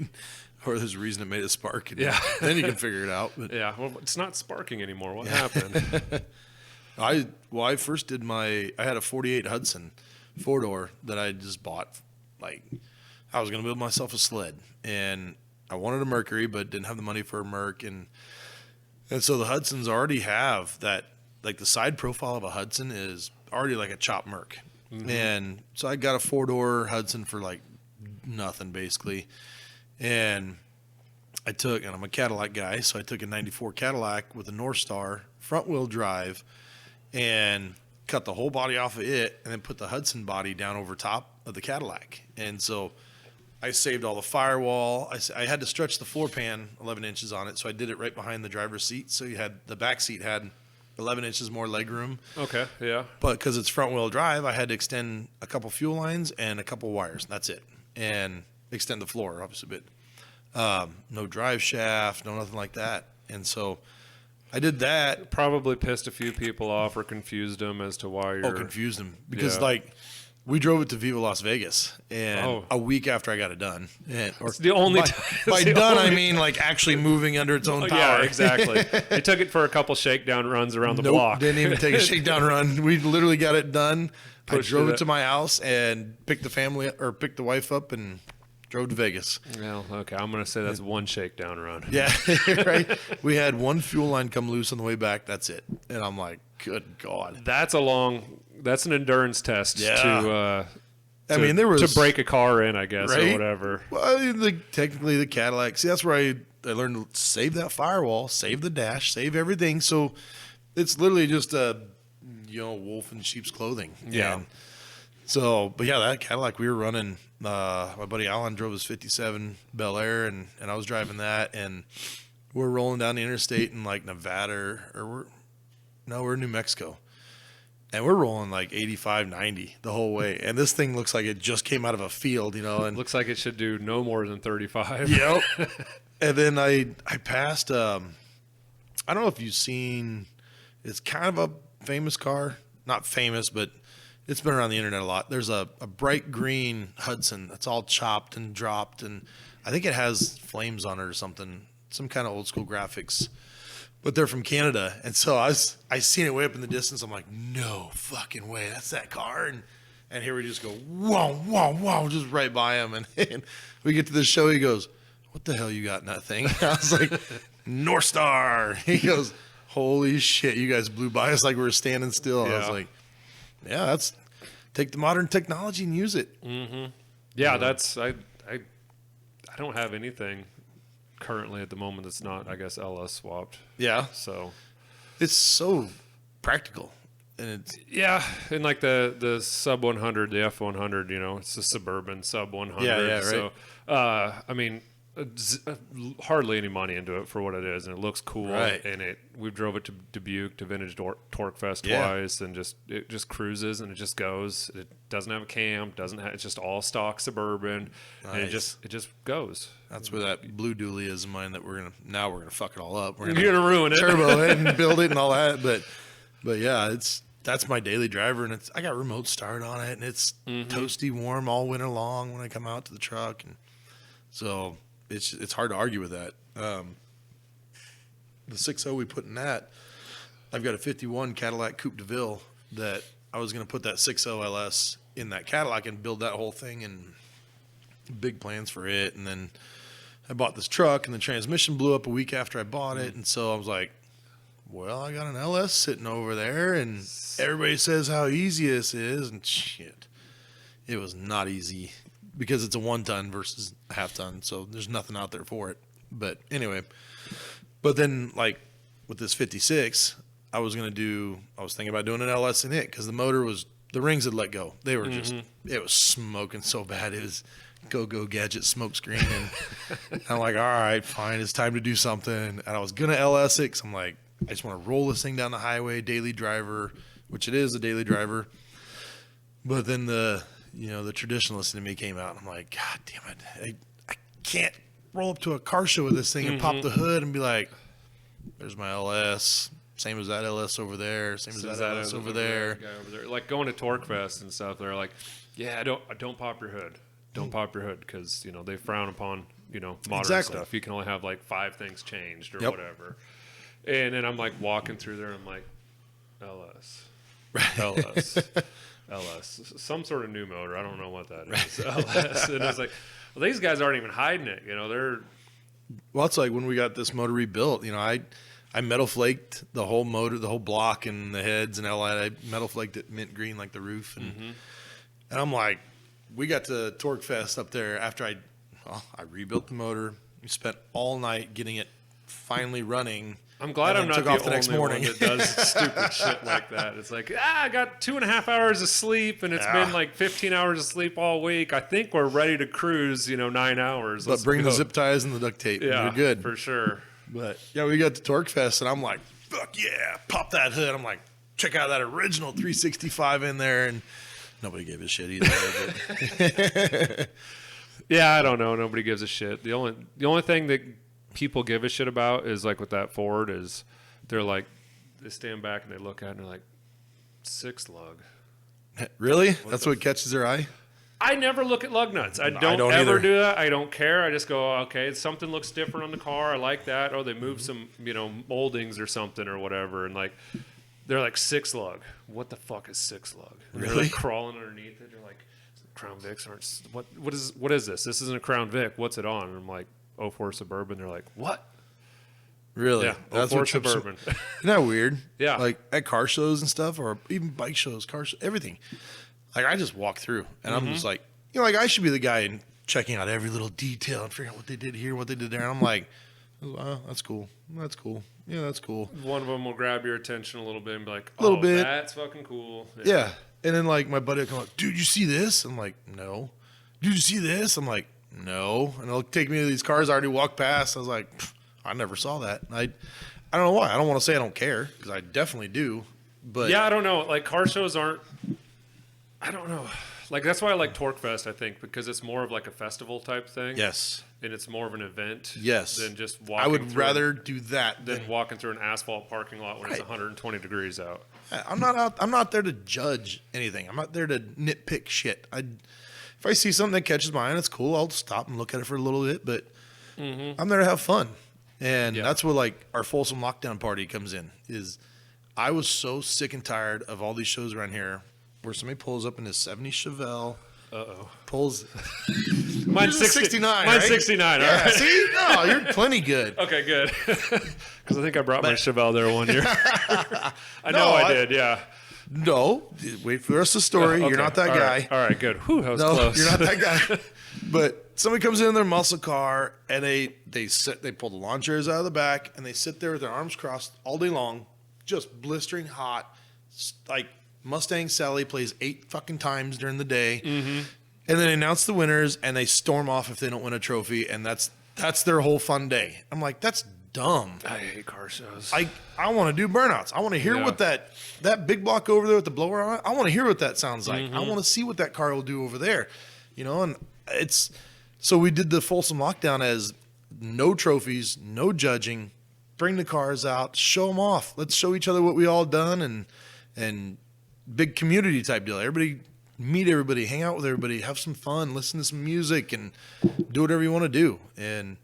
Or there's a reason it made a spark. And then you can figure it out. But. Yeah, well, it's not sparking anymore. What happened? I first did I had a 48 Hudson 4-door that I just bought. Like, I was going to build myself a sled, and I wanted a Mercury, but didn't have the money for a Merc. And so the Hudsons already have that, like the side profile of a Hudson is already like a chop Merc. And so I got a 4-door Hudson for like nothing, basically. And I'm a Cadillac guy, so I took a 94 Cadillac with a North Star front wheel drive and cut the whole body off of it, and then put the Hudson body down over top of the Cadillac. And so I saved all the firewall. I had to stretch the floor pan 11 inches on it, so I did it right behind the driver's seat. So the back seat had 11 inches more leg room. Okay, yeah. But because it's front wheel drive, I had to extend a couple fuel lines and a couple wires. That's it. And extend the floor, obviously, but no drive shaft, no nothing like that. And so I did that. Probably pissed a few people off or confused them as to why you're... Oh, confused them. Because, we drove it to Viva Las Vegas, and a week after I got it done. It's the only time. By done, I mean like actually moving under its own power. Yeah, exactly. They took it for a couple shakedown runs around the block. Didn't even take a shakedown run. We literally got it done. I drove it to my house and picked the wife up and drove to Vegas. Well, okay, I'm going to say that's one shakedown run. Yeah, right. We had one fuel line come loose on the way back. That's it. And I'm like, good God. That's an endurance test to break a car in, I guess, right? Or whatever. Well, technically the Cadillac. See, that's where I learned to save that firewall, save the dash, save everything. So it's literally just a wolf in sheep's clothing. Yeah. And so, but yeah, that Cadillac we were running. My buddy Alan drove his '57 Bel Air, and I was driving that, and we're rolling down the interstate in like Nevada, we're in New Mexico. And we're rolling like 85, 90 the whole way. And this thing looks like it just came out of a field, and looks like it should do no more than 35. Yep. And then I passed, I don't know if you've seen, it's kind of a famous car. Not famous, but it's been around the internet a lot. There's a bright green Hudson that's all chopped and dropped. And I think it has flames on it or something, some kind of old school graphics. But they're from Canada, and so I seen it way up in the distance. I'm like, no fucking way, that's that car. And here we just go, whoa, whoa, whoa, just right by him. And we get to the show, he goes, what the hell you got in that thing? I was like, North Star. He goes, holy shit, you guys blew by us like we were standing still. Yeah. I was like, yeah, that's take the modern technology and use it. Mm-hmm. Yeah, that's I don't have anything currently at the moment that's not, I guess, LS swapped. Yeah. So it's so practical. And and like the sub 100, the F100, it's a suburban sub 100. Yeah, right. So I mean, hardly any money into it for what it is, and it looks cool. Right. And we drove it to Dubuque to Vintage Torque Fest twice, and it just cruises and it just goes. It doesn't have a cam, it's just all stock suburban, nice. And it just goes. That's where that blue dually is in mine that we're gonna fuck it all up. You're gonna ruin it, turbo it and build it and all that. But yeah, that's my daily driver, and I got remote start on it, and it's toasty warm all winter long when I come out to the truck, and so. It's hard to argue with that. The 6.0 we put in that, I've got a 51 Cadillac Coupe de Ville that I was going to put that 6.0 LS in that Cadillac and build that whole thing, and big plans for it. And then I bought this truck, and the transmission blew up a week after I bought it. And so I was like, well, I got an LS sitting over there, and everybody says how easy this is. And shit, it was not easy. Because it's a 1 ton versus a half ton, so there's nothing out there for it. But anyway, but then like with this 56, I was thinking about doing an LS in it because the rings had let go. They were it was smoking so bad. It was go gadget smoke screen, and I'm like, all right, fine, it's time to do something. And I was gonna LS it because I'm like, I just want to roll this thing down the highway, daily driver, which it is a daily driver. But then the traditionalist in me came out, and I'm like, God damn it. I can't roll up to a car show with this thing and pop the hood and be like, there's my LS. Same as that LS over there. Same as that LS over there. Guy over there. Like going to Torque Fest and stuff, they're like, yeah, don't pop your hood. Don't pop your hood because, they frown upon, modern stuff. You can only have like 5 things changed or whatever. And then I'm like walking through there, and I'm like, LS. LS, some sort of new motor. I don't know what that is. LS. And it's like, well, these guys aren't even hiding it. They're. Well, it's like when we got this motor rebuilt. I metal flaked the whole motor, the whole block, and the heads and all that. I metal flaked it mint green like the roof, and I'm like, we got to Torque Fest up there after I rebuilt the motor. We spent all night getting it finally running. I'm glad I'm not the only one that does stupid shit like that. It's like, I got 2.5 hours of sleep, and it's been like 15 hours of sleep all week. I think we're ready to cruise, 9 hours. But bring the zip ties and the duct tape. Yeah, you're good. For sure. But, yeah, we got to Torque Fest, and I'm like, fuck yeah, pop that hood. I'm like, check out that original 365 in there, and nobody gave a shit either. Yeah, I don't know. Nobody gives a shit. The only thing that people give a shit about is like with that Ford is they're like they stand back and they look at it and they're like 6 lug. Really? That's what catches their eye? I never look at lug nuts. I don't ever do that. I don't care. I just go, okay, something looks different on the car. I like that. Oh, they moved some, moldings or something or whatever, and like they're like 6 lug. What the fuck is 6 lug? And really? They're like crawling underneath it. They're like, Crown Vics aren't. What is this? This isn't a Crown Vic. What's it on? And I'm like, 04 Suburban. They're like, what? Really? Yeah, that's what Suburban. Isn't that weird? Yeah. Like at car shows and stuff, or even bike shows, everything. Like I just walk through, and I'm just like, like I should be the guy in checking out every little detail and figuring out what they did here, what they did there. And I'm like, oh, that's cool. That's cool. Yeah, that's cool. One of them will grab your attention a little bit and be like, a little bit. That's fucking cool. Yeah. And then like my buddy will come up, dude, you see this? I'm like, no. Dude, you see this? I'm like, no. And they'll take me to these cars I already walked past. I was like, I never saw that. I don't know why. I don't want to say I don't care because I definitely do. But yeah, I don't know. Like car shows aren't. I don't know. Like that's why I like Torque Fest. I think because it's more of like a festival type thing. Yes. And it's more of an event. Yes. Than just walking. I would rather do that than walking through an asphalt parking lot when it's 120 degrees out. I'm not there to judge anything. I'm not there to nitpick shit. If I see something that catches my eye and it's cool, I'll stop and look at it for a little bit. But I'm there to have fun, and that's where like our Folsom Lockdown Party comes in. Is I was so sick and tired of all these shows around here where somebody pulls up in his '70s Chevelle. Pulls. Mine's 69. Mine's right? 69. Yeah, all right. See, no, you're plenty good. Okay, good. Because I think I brought my Chevelle there one year. I did. Yeah. No, wait for the rest of the story. Okay. You're not that guy. All right, good. Whew, that was close. You're not that guy. But somebody comes in their muscle car and they pull the lawn chairs out of the back and they sit there with their arms crossed all day long, just blistering hot. Like Mustang Sally plays 8 fucking times during the day, and then they announce the winners and they storm off if they don't win a trophy, and that's their whole fun day. I'm like, that's dumb. I hate car shows. I want to do burnouts. I want to hear what that big block over there with the blower on it. I want to hear what that sounds like. I want to see what that car will do over there, and it's so we did the Folsom Lockdown as no trophies, no judging, bring the cars out, show them off. Let's show each other what we all done, and big community type deal. Everybody meet everybody, hang out with everybody, have some fun, listen to some music, and do whatever you want to do. And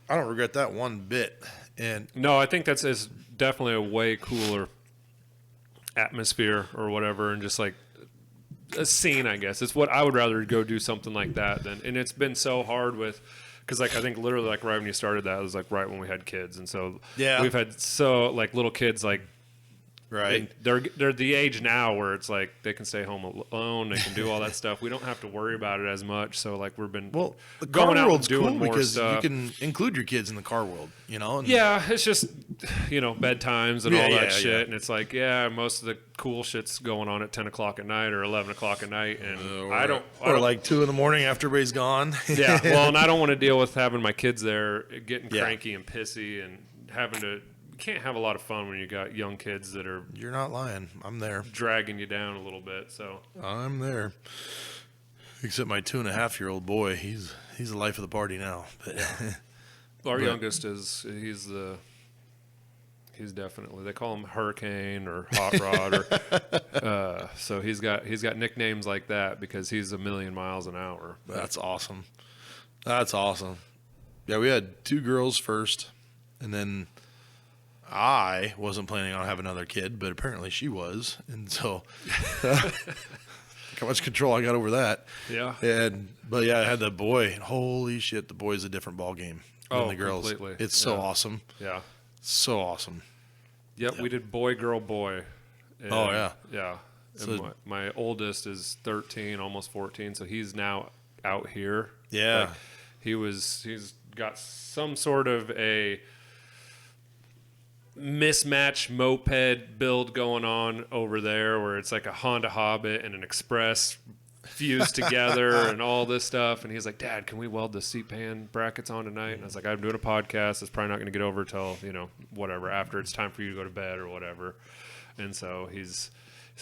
I don't regret that one bit. And no, I think is definitely a way cooler atmosphere or whatever, and just like a scene, I guess. It's what I would rather go do something like that than. And it's been so hard with, because like I think literally like right when you started that, it was like right when we had kids, and so we've had like little kids like. Right. And they're the age now where it's like they can stay home alone, they can do all that stuff. We don't have to worry about it as much. So like we've been the going car out world's and doing cool more because stuff. You can include your kids in the car world, And yeah, it's just bedtimes and all that shit, and it's like most of the cool shit's going on at 10 o'clock at night or 11 o'clock at night, and I don't like 2 a.m. after everybody's gone. Yeah, well, and I don't want to deal with having my kids there getting cranky and pissy and having to. You can't have a lot of fun when you got young kids that are. You're not lying. I'm there. Dragging you down a little bit. So I'm there. Except my 2.5-year-old boy, he's the life of the party now. But our youngest he's definitely, they call him Hurricane or Hot Rod or so he's got nicknames like that because he's a million miles an hour. But that's awesome. That's awesome. Yeah, we had 2 girls first, and then. I wasn't planning on having another kid, but apparently she was. And so how much control I got over that. Yeah. But I had the boy, and holy shit, the boy's a different ball game than the girls. Completely. It's so awesome. Yeah. So awesome. Yep, we did boy, girl, boy. And, yeah. Yeah. And so, my oldest is 13, almost 14, so he's now out here. Yeah. Like, he's got some sort of a mismatched moped build going on over there where it's like a Honda Hobbit and an Express fused together and all this stuff. And he's like, Dad, can we weld the seat pan brackets on tonight? And I was like, I'm doing a podcast. It's probably not going to get over till, whatever, after it's time for you to go to bed or whatever. And so he's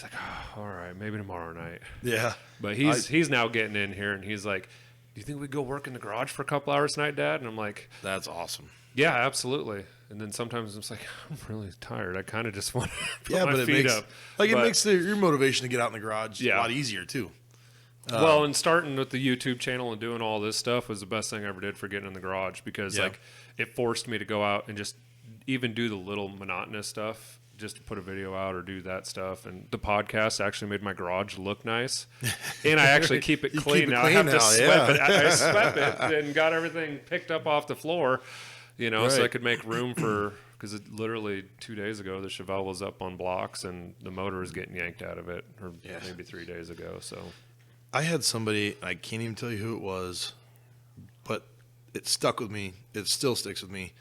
like, oh, all right, maybe tomorrow night. Yeah. But he's now getting in here and he's like, do you think we'd go work in the garage for a couple hours tonight, Dad? And I'm like, that's awesome. Yeah, absolutely. And then sometimes I'm just like, I'm really tired. I kind of just want to put my feet up. It makes your motivation to get out in the garage a lot easier too. Well, and starting with the YouTube channel and doing all this stuff was the best thing I ever did for getting in the garage because it forced me to go out and just even do the little monotonous stuff, just to put a video out or do that stuff. And the podcast actually made my garage look nice. And I actually keep it clean now. I have to sweep it. I swept it and got everything picked up off the floor. So I could make room for, because literally 2 days ago, the Chevelle was up on blocks and the motor was getting yanked out of it, or maybe 3 days ago. So I had somebody, I can't even tell you who it was, but it stuck with me. It still sticks with me.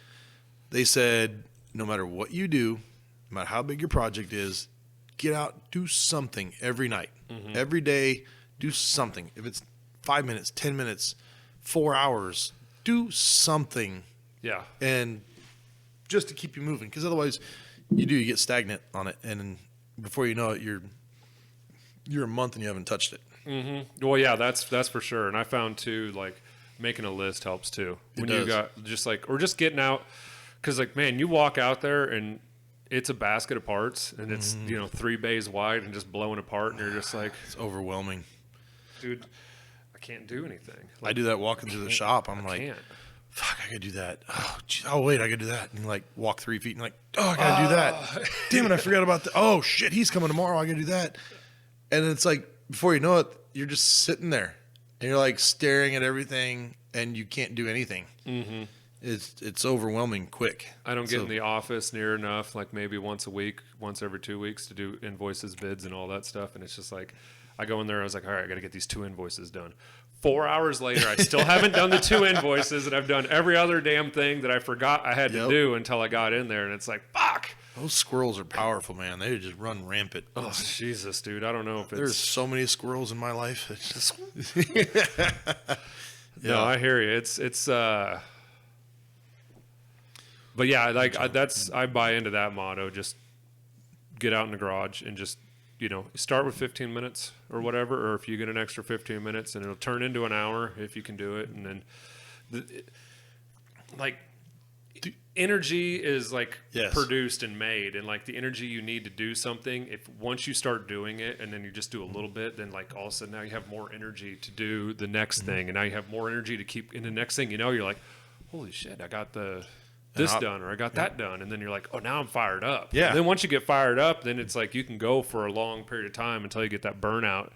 They said, no matter what you do, no matter how big your project is, get out, do something every night. Mm-hmm. Every day, do something. If it's 5 minutes, 10 minutes, 4 hours, do something. Yeah. And just to keep you moving, because otherwise you get stagnant on it, and then before you know it, you're a month and you haven't touched it. Mm-hmm. Well, yeah, that's for sure. And I found too, like making a list helps too. When you got or just getting out, because like, man, you walk out there and it's a basket of parts and it's 3 bays wide and just blowing apart, and you're just like, it's overwhelming, dude. I can't do anything. Like, I do that walking through the shop. I'm like, can't. Fuck, I gotta do that. Oh, wait, I gotta do that. And like walk 3 feet and like, oh, I gotta do that. Damn it, I forgot about that. Oh shit, he's coming tomorrow. I gotta do that. And it's like, before you know it, you're just sitting there and you're like staring at everything and you can't do anything. Mm-hmm. It's overwhelming quick. I don't get in the office near enough, like maybe once a week, once every 2 weeks, to do invoices, bids, and all that stuff. And it's just like, I go in there, I was like, all right, I got to get these 2 invoices done. 4 hours later, I still haven't done the 2 invoices, and I've done every other damn thing that I forgot I had to do until I got in there. And it's like, fuck. Those squirrels are powerful, man. They just run rampant. Oh, Jesus, dude. I don't know if it's... There's so many squirrels in my life. It's just... No, I hear you. It's but yeah, like I buy into that motto. Just get out in the garage and just, start with 15 minutes or whatever, or if you get an extra 15 minutes and it'll turn into an hour if you can do it. And then energy is like produced and made, and like the energy you need to do something, if once you start doing it and then you just do a little bit, then like all of a sudden now you have more energy to do the next thing, and now you have more energy to keep in the next thing. You're like, holy shit, I got this done, or I got that done, and then you're like, oh, now I'm fired up. Yeah. And then once you get fired up, then it's like you can go for a long period of time until you get that burnout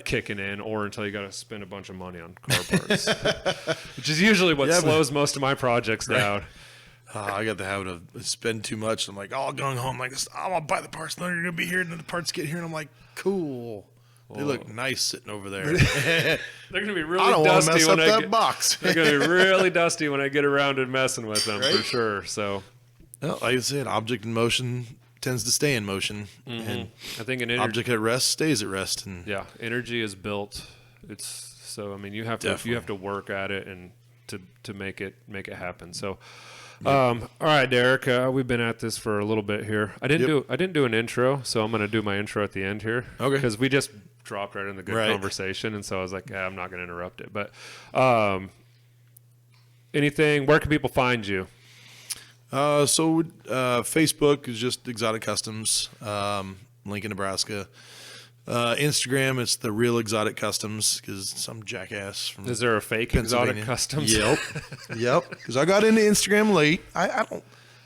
kicking in, or until you got to spend a bunch of money on car parts, which is usually what slows most of my projects down. I got the habit of spend too much. I'm like, going home like this. I want to buy the parts. No, you're gonna be here, and then the parts get here, and I'm like, cool. They look nice sitting over there. They're gonna be really I don't dusty mess when up that box. They're gonna be really dusty when I get around to messing with them for sure. So, well, like I said, object in motion tends to stay in motion, and I think an object at rest stays at rest. And energy is built. You have to work at it and to make it happen. So. All right, Derek, we've been at this for a little bit here. I didn't do an intro, so I'm going to do my intro at the end here. Okay. Because we just dropped right in the good conversation, and so I was like, I'm not going to interrupt it. But where can people find you? Facebook is just Xotic Customs, Lincoln, Nebraska. Instagram, it's the real Xotic Customs, because some jackass from Is there a fake Xotic Customs? Yep. Because I got into Instagram late. I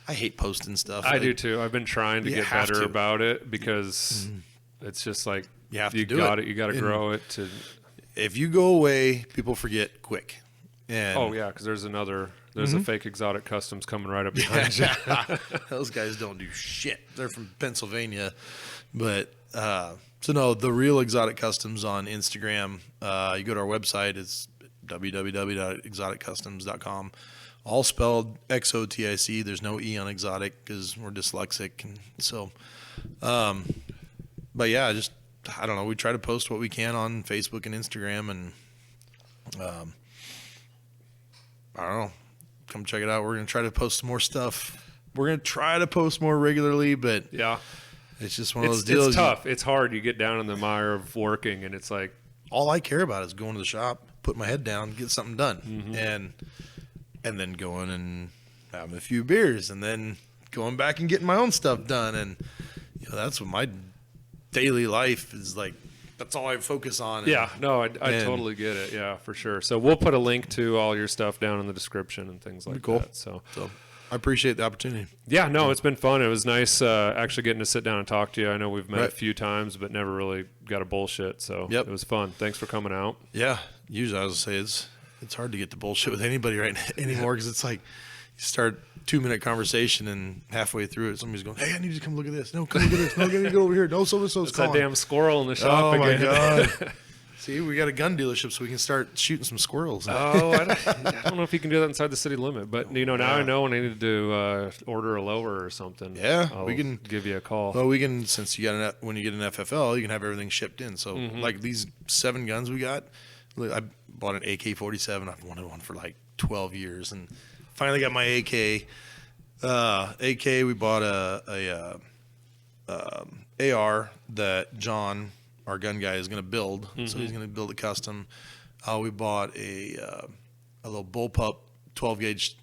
hate posting stuff. I do too. I've been trying to get better about it, because it's just like you got to grow it. If you go away, people forget quick. And because there's a fake Xotic Customs coming right up behind you. Those guys don't do shit. They're from Pennsylvania, but. So no, the real Xotic Customs on Instagram. You go to our website. It's www.xoticcustoms.com. all spelled Xotic. There's no E on Xotic because we're dyslexic, and so. But yeah, I don't know. We try to post what we can on Facebook and Instagram, and I don't know. Come check it out. We're gonna try to post some more stuff. We're gonna try to post more regularly, but yeah, it's just one of those deals. It's tough. It's hard. You get down in the mire of working, and it's like all I care about is going to the shop, put my head down, get something done, and then going and having a few beers, and then going back and getting my own stuff done, and that's what my daily life is like. That's all I focus on. Yeah, no, I totally get it. Yeah, for sure. So we'll put a link to all your stuff down in the description and things like that. So I appreciate the opportunity. Yeah, no, it's been fun. It was nice actually getting to sit down and talk to you. I know we've met a few times, but never really got a bullshit. So it was fun. Thanks for coming out. Yeah, usually I was say it's hard to get to bullshit with anybody anymore because it's like you start 2-minute conversation and halfway through it, somebody's going, "Hey, I need you to come look at this. No, come look at this. No, I need to go over here. No, so-and-so's calling." That damn squirrel in the shop again. Oh, my God. See, we got a gun dealership, so we can start shooting some squirrels. Oh, I don't know if you can do that inside the city limit, but now I know when I need to order a lower or something. Yeah, we can give you a call. Well, we can, since when you get an FFL, you can have everything shipped in. So, like these 7 guns we got, I bought an AK-47. I've wanted one for like 12 years, and finally got my AK. We bought a AR that John, our gun guy, is going to build. So he's going to build a custom. We bought a little bullpup 12-gauge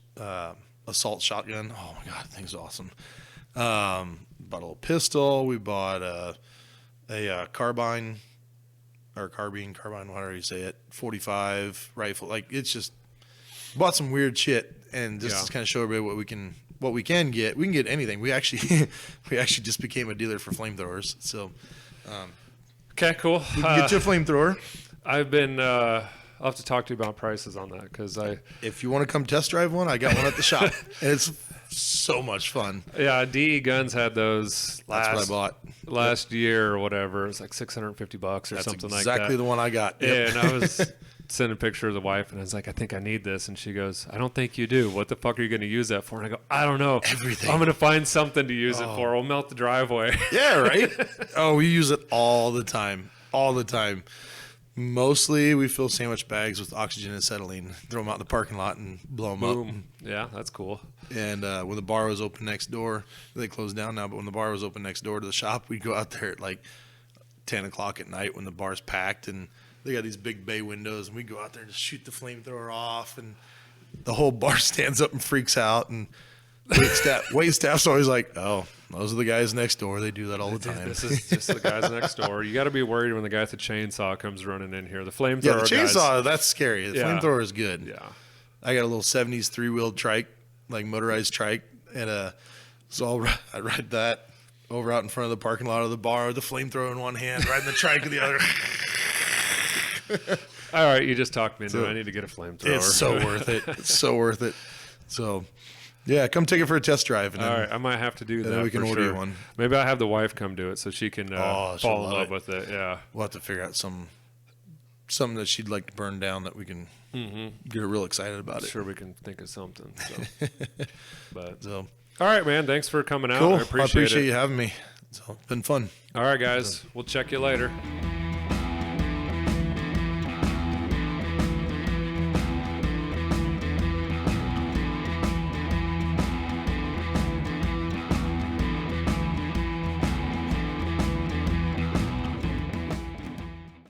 assault shotgun. Oh my God, that thing's awesome. Bought a little pistol. We bought a carbine, whatever you say it, 45 rifle. Like, it's just bought some weird shit and just to kind of show everybody what we can get. We can get anything. We actually just became a dealer for flamethrowers. So, okay, cool. We can get you a flamethrower. I've been. I'll have to talk to you about prices on that because if you want to come test drive one, I got one at the shop. And it's so much fun. Yeah, DE Guns had those. That's what I bought last year or whatever. It was like $650 or something like that. Exactly the one I got. Yep. Yeah, and I was sending a picture of the wife, and I was like, I think I need this. And she goes, I don't think you do. What the fuck are you going to use that for? And I go, I don't know. Everything. I'm going to find something to use it for. We'll melt the driveway. Yeah, right? We use it all the time. All the time. Mostly we fill sandwich bags with oxygen and acetylene, throw them out in the parking lot and blow them up. Yeah, that's cool. And when the bar was open next door, they closed down now, but when the bar was open next door to the shop, we'd go out there at like 10 o'clock at night when the bar's packed, and they got these big bay windows, and we'd go out there and just shoot the flamethrower off, and the whole bar stands up and freaks out, and wait staff's always like, oh, those are the guys next door. They do that all the time. This is just the guys next door. You got to be worried when the guy with the chainsaw comes running in here. The flamethrower. Yeah, the chainsaw, that's scary. The flamethrower is good. Yeah. I got a little 70s 3-wheeled trike, like motorized trike, and so I ride that over out in front of the parking lot of the bar with the flamethrower in one hand, riding the trike with the other. All right, you just talked me into it. I need to get a flamethrower. It's so worth it. It's so worth it. So, yeah, come take it for a test drive. And all right, I might have to do that. Then we can order you one. Maybe I'll have the wife come do it so she can fall in love with it. Yeah, we'll have to figure out something that she'd like to burn down that we can get her real excited about it. Sure, we can think of something. So. All right, man. Thanks for coming out. Cool. I appreciate you having me. It's been fun. All right, guys. We'll check you later.